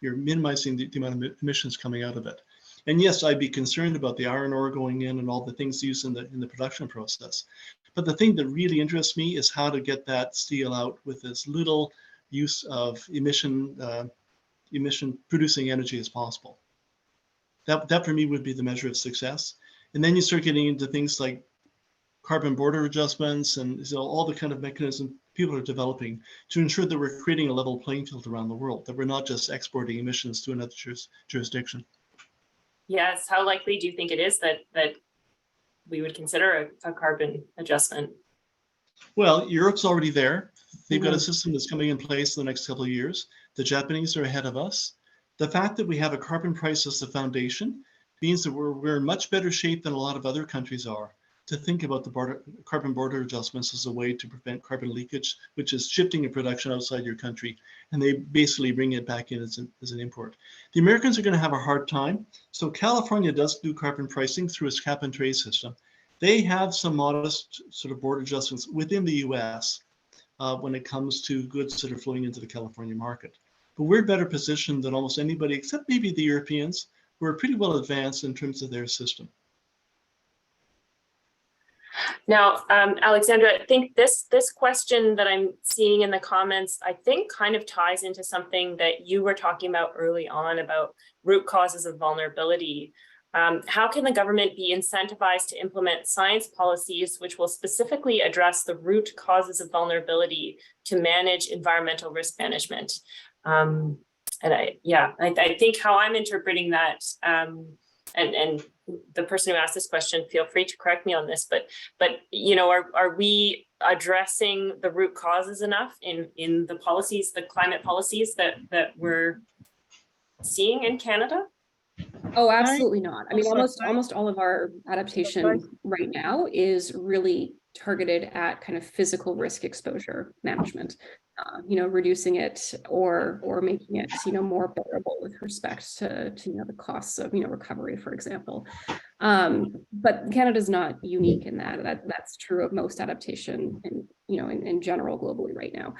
you're minimizing the amount of emissions coming out of it. And yes, I'd be concerned about the iron ore going in and all the things used in the production process. But the thing that really interests me is how to get that steel out with as little use of emission producing energy as possible. That for me would be the measure of success. And then you start getting into things like carbon border adjustments and all the kind of mechanism people are developing to ensure that we're creating a level playing field around the world, that we're not just exporting emissions to another jurisdiction. Yes, how likely do you think it is that we would consider a carbon adjustment? Well, Europe's already there. They've got a system that's coming in place in the next couple of years. The Japanese are ahead of us. The fact that we have a carbon price as the foundation means that we're in much better shape than a lot of other countries are to think about the carbon border adjustments as a way to prevent carbon leakage, which is shifting a production outside your country, and they basically bring it back in as an import. The Americans are going to have a hard time. So California does do carbon pricing through its cap and trade system. They have some modest sort of border adjustments within the US when it comes to goods that are flowing into the California market. But we're better positioned than almost anybody, except maybe the Europeans, who are pretty well advanced in terms of their system. Now, Alexandra, I think this question that I'm seeing in the comments, I think kind of ties into something that you were talking about early on about root causes of vulnerability. How can the government be incentivized to implement science policies which will specifically address the root causes of vulnerability to manage environmental risk management? And I think how I'm interpreting that, and the person who asked this question, feel free to correct me on this, but are we addressing the root causes enough in the policies, the climate policies that we're seeing in Canada? Oh, absolutely not. I mean, almost all of our adaptation right now is really targeted at kind of physical risk exposure management, reducing it or making it, more bearable with respect to the costs of, recovery, for example. But Canada's not unique in that's true of most adaptation in general globally right now.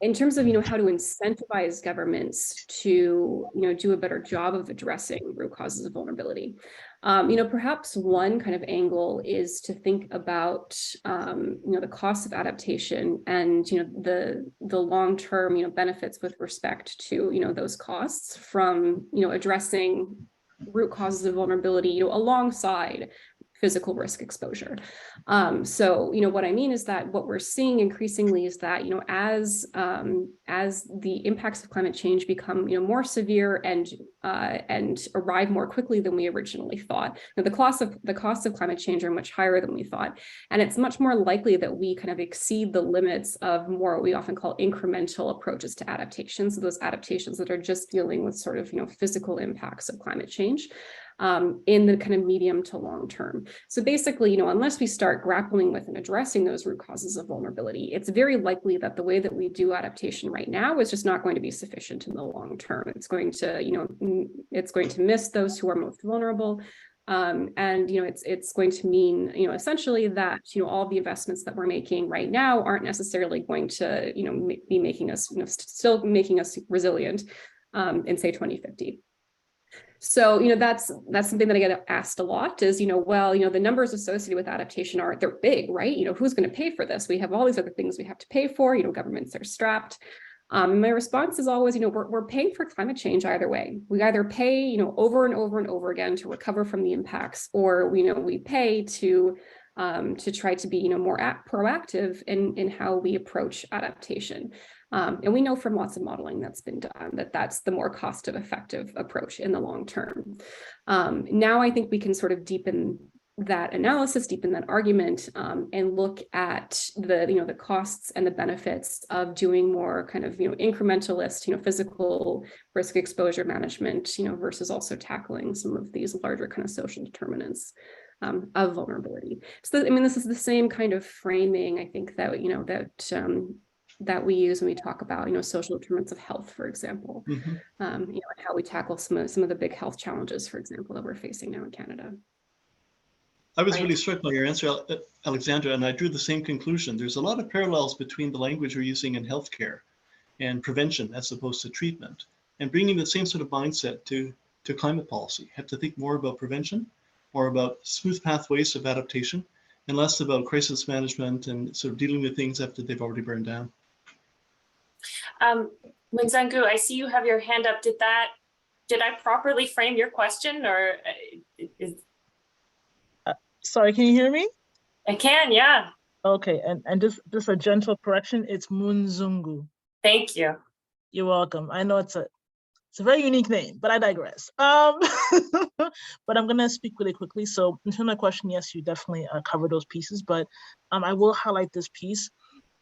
In terms of, how to incentivize governments to, do a better job of addressing root causes of vulnerability. Perhaps one kind of angle is to think about, the cost of adaptation and, the long-term, benefits with respect to, those costs from, addressing root causes of vulnerability, alongside physical risk exposure. So, what I mean is that what we're seeing increasingly is that, as the impacts of climate change become, more severe and arrive more quickly than we originally thought, the costs of climate change are much higher than we thought, and it's much more likely that we kind of exceed the limits of more what we often call incremental approaches to adaptation. So those adaptations that are just dealing with sort of, physical impacts of climate change. In the kind of medium to long term. So basically, unless we start grappling with and addressing those root causes of vulnerability, it's very likely that the way that we do adaptation right now is just not going to be sufficient in the long term. It's going to miss those who are most vulnerable. And it's going to mean essentially that all the investments that we're making right now aren't necessarily going to be making us still making us resilient in say 2050. So, that's something that I get asked a lot is, the numbers associated with adaptation they're big, right? Who's going to pay for this? We have all these other things we have to pay for, governments are strapped. And my response is always, we're paying for climate change either way. We either pay, over and over and over again to recover from the impacts, or we pay to try to be, more proactive in how we approach adaptation. And we know from lots of modeling that's been done that that's the more cost-effective approach in the long term. Now I think we can sort of deepen that analysis, deepen that argument, and look at the costs and the benefits of doing more kind of incrementalist physical risk exposure management versus also tackling some of these larger kind of social determinants of vulnerability. So this is the same kind of framing I think that that we use when we talk about social determinants of health, for example, and how we tackle some of the big health challenges, for example, that we're facing now in Canada. I was really struck by your answer, Alexandra, and I drew the same conclusion. There's a lot of parallels between the language we're using in healthcare and prevention as opposed to treatment, and bringing the same sort of mindset to climate policy. Have to think more about prevention, more about smooth pathways of adaptation, and less about crisis management and sort of dealing with things after they've already burned down. Mwenzangu, I see you have your hand up. Did I properly frame your question, or sorry, can you hear me? I can, yeah. Okay, and just a gentle correction, it's Munzungu. Thank you. You're welcome. I know it's a very unique name, but I digress. But I'm gonna speak really quickly. So in terms of my question, yes, you definitely covered those pieces, but I will highlight this piece.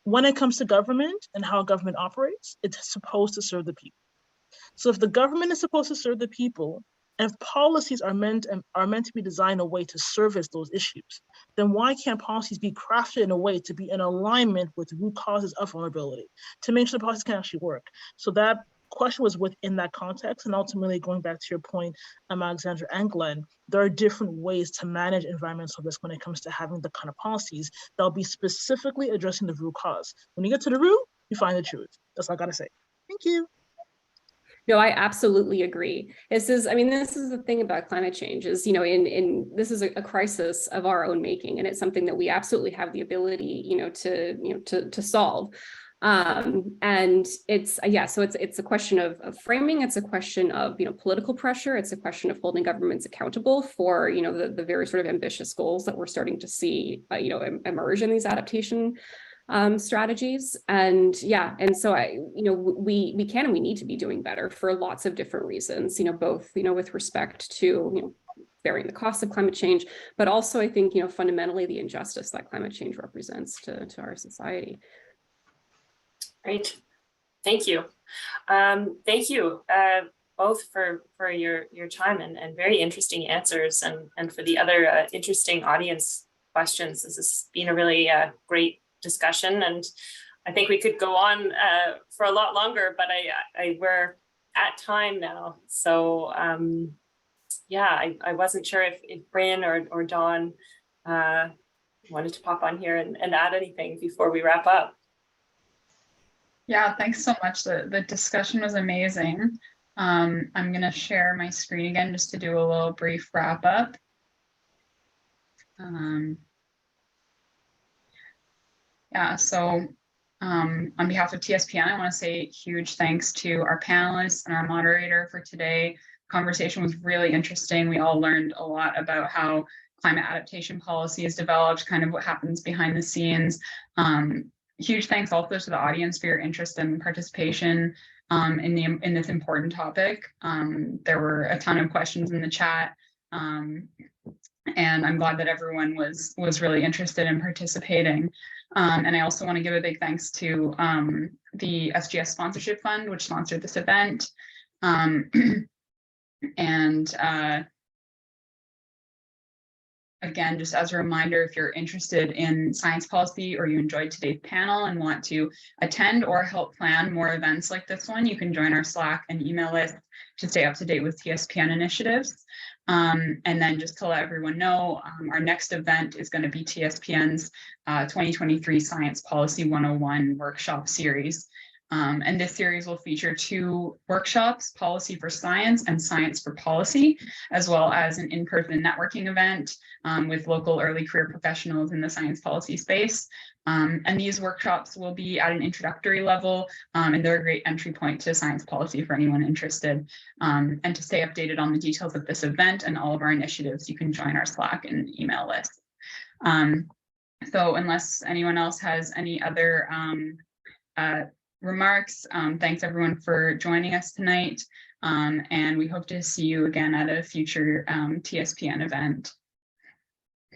When it comes to government and how government operates, it's supposed to serve the people. So if the government is supposed to serve the people, and if policies are meant to be designed in a way to service those issues, then why can't policies be crafted in a way to be in alignment with root causes of vulnerability, to make sure the policies can actually work? So that question was within that context, and ultimately going back to your point, Alexandra and Glenn, there are different ways to manage environmental risk when it comes to having the kind of policies that'll be specifically addressing the root cause. When you get to the root, you find the truth. That's all I gotta say. Thank you. No, I absolutely agree. This is the thing about climate change is, this is a crisis of our own making, and it's something that we absolutely have the ability, to solve. And it's a question of framing. It's a question of political pressure. It's a question of holding governments accountable for the very sort of ambitious goals that we're starting to see emerge in these adaptation strategies. And yeah, and so we can and we need to be doing better for lots of different reasons, both, with respect to, bearing the cost of climate change, but also I think, fundamentally the injustice that climate change represents to our society. Great. Thank you. Thank you both for your time and very interesting answers, and for the other interesting audience questions. This has been a really great discussion, and I think we could go on for a lot longer, but we're at time now. So yeah, I wasn't sure if Bryn or Dawn wanted to pop on here and add anything before we wrap up. Yeah, thanks so much. The discussion was amazing. I'm going to share my screen again just to do a little brief wrap up. Yeah, so on behalf of TSPN, I want to say huge thanks to our panelists and our moderator for today. The conversation was really interesting. We all learned a lot about how climate adaptation policy is developed, kind of what happens behind the scenes. Huge thanks also to the audience for your interest and participation in this important topic. There were a ton of questions in the chat, and I'm glad that everyone was really interested in participating. And I also want to give a big thanks to the SGS Sponsorship Fund, which sponsored this event. Again, just as a reminder, if you're interested in science policy or you enjoyed today's panel and want to attend or help plan more events like this one, you can join our Slack and email list to stay up to date with TSPN initiatives. And then just to let everyone know, our next event is going to be TSPN's 2023 Science Policy 101 workshop series. And this series will feature 2 workshops, Policy for Science and Science for Policy, as well as an in-person networking event with local early career professionals in the science policy space. And these workshops will be at an introductory level, and they're a great entry point to science policy for anyone interested. And to stay updated on the details of this event and all of our initiatives, you can join our Slack and email list. So unless anyone else has any other remarks, thanks everyone for joining us tonight, and we hope to see you again at a future TSPN event.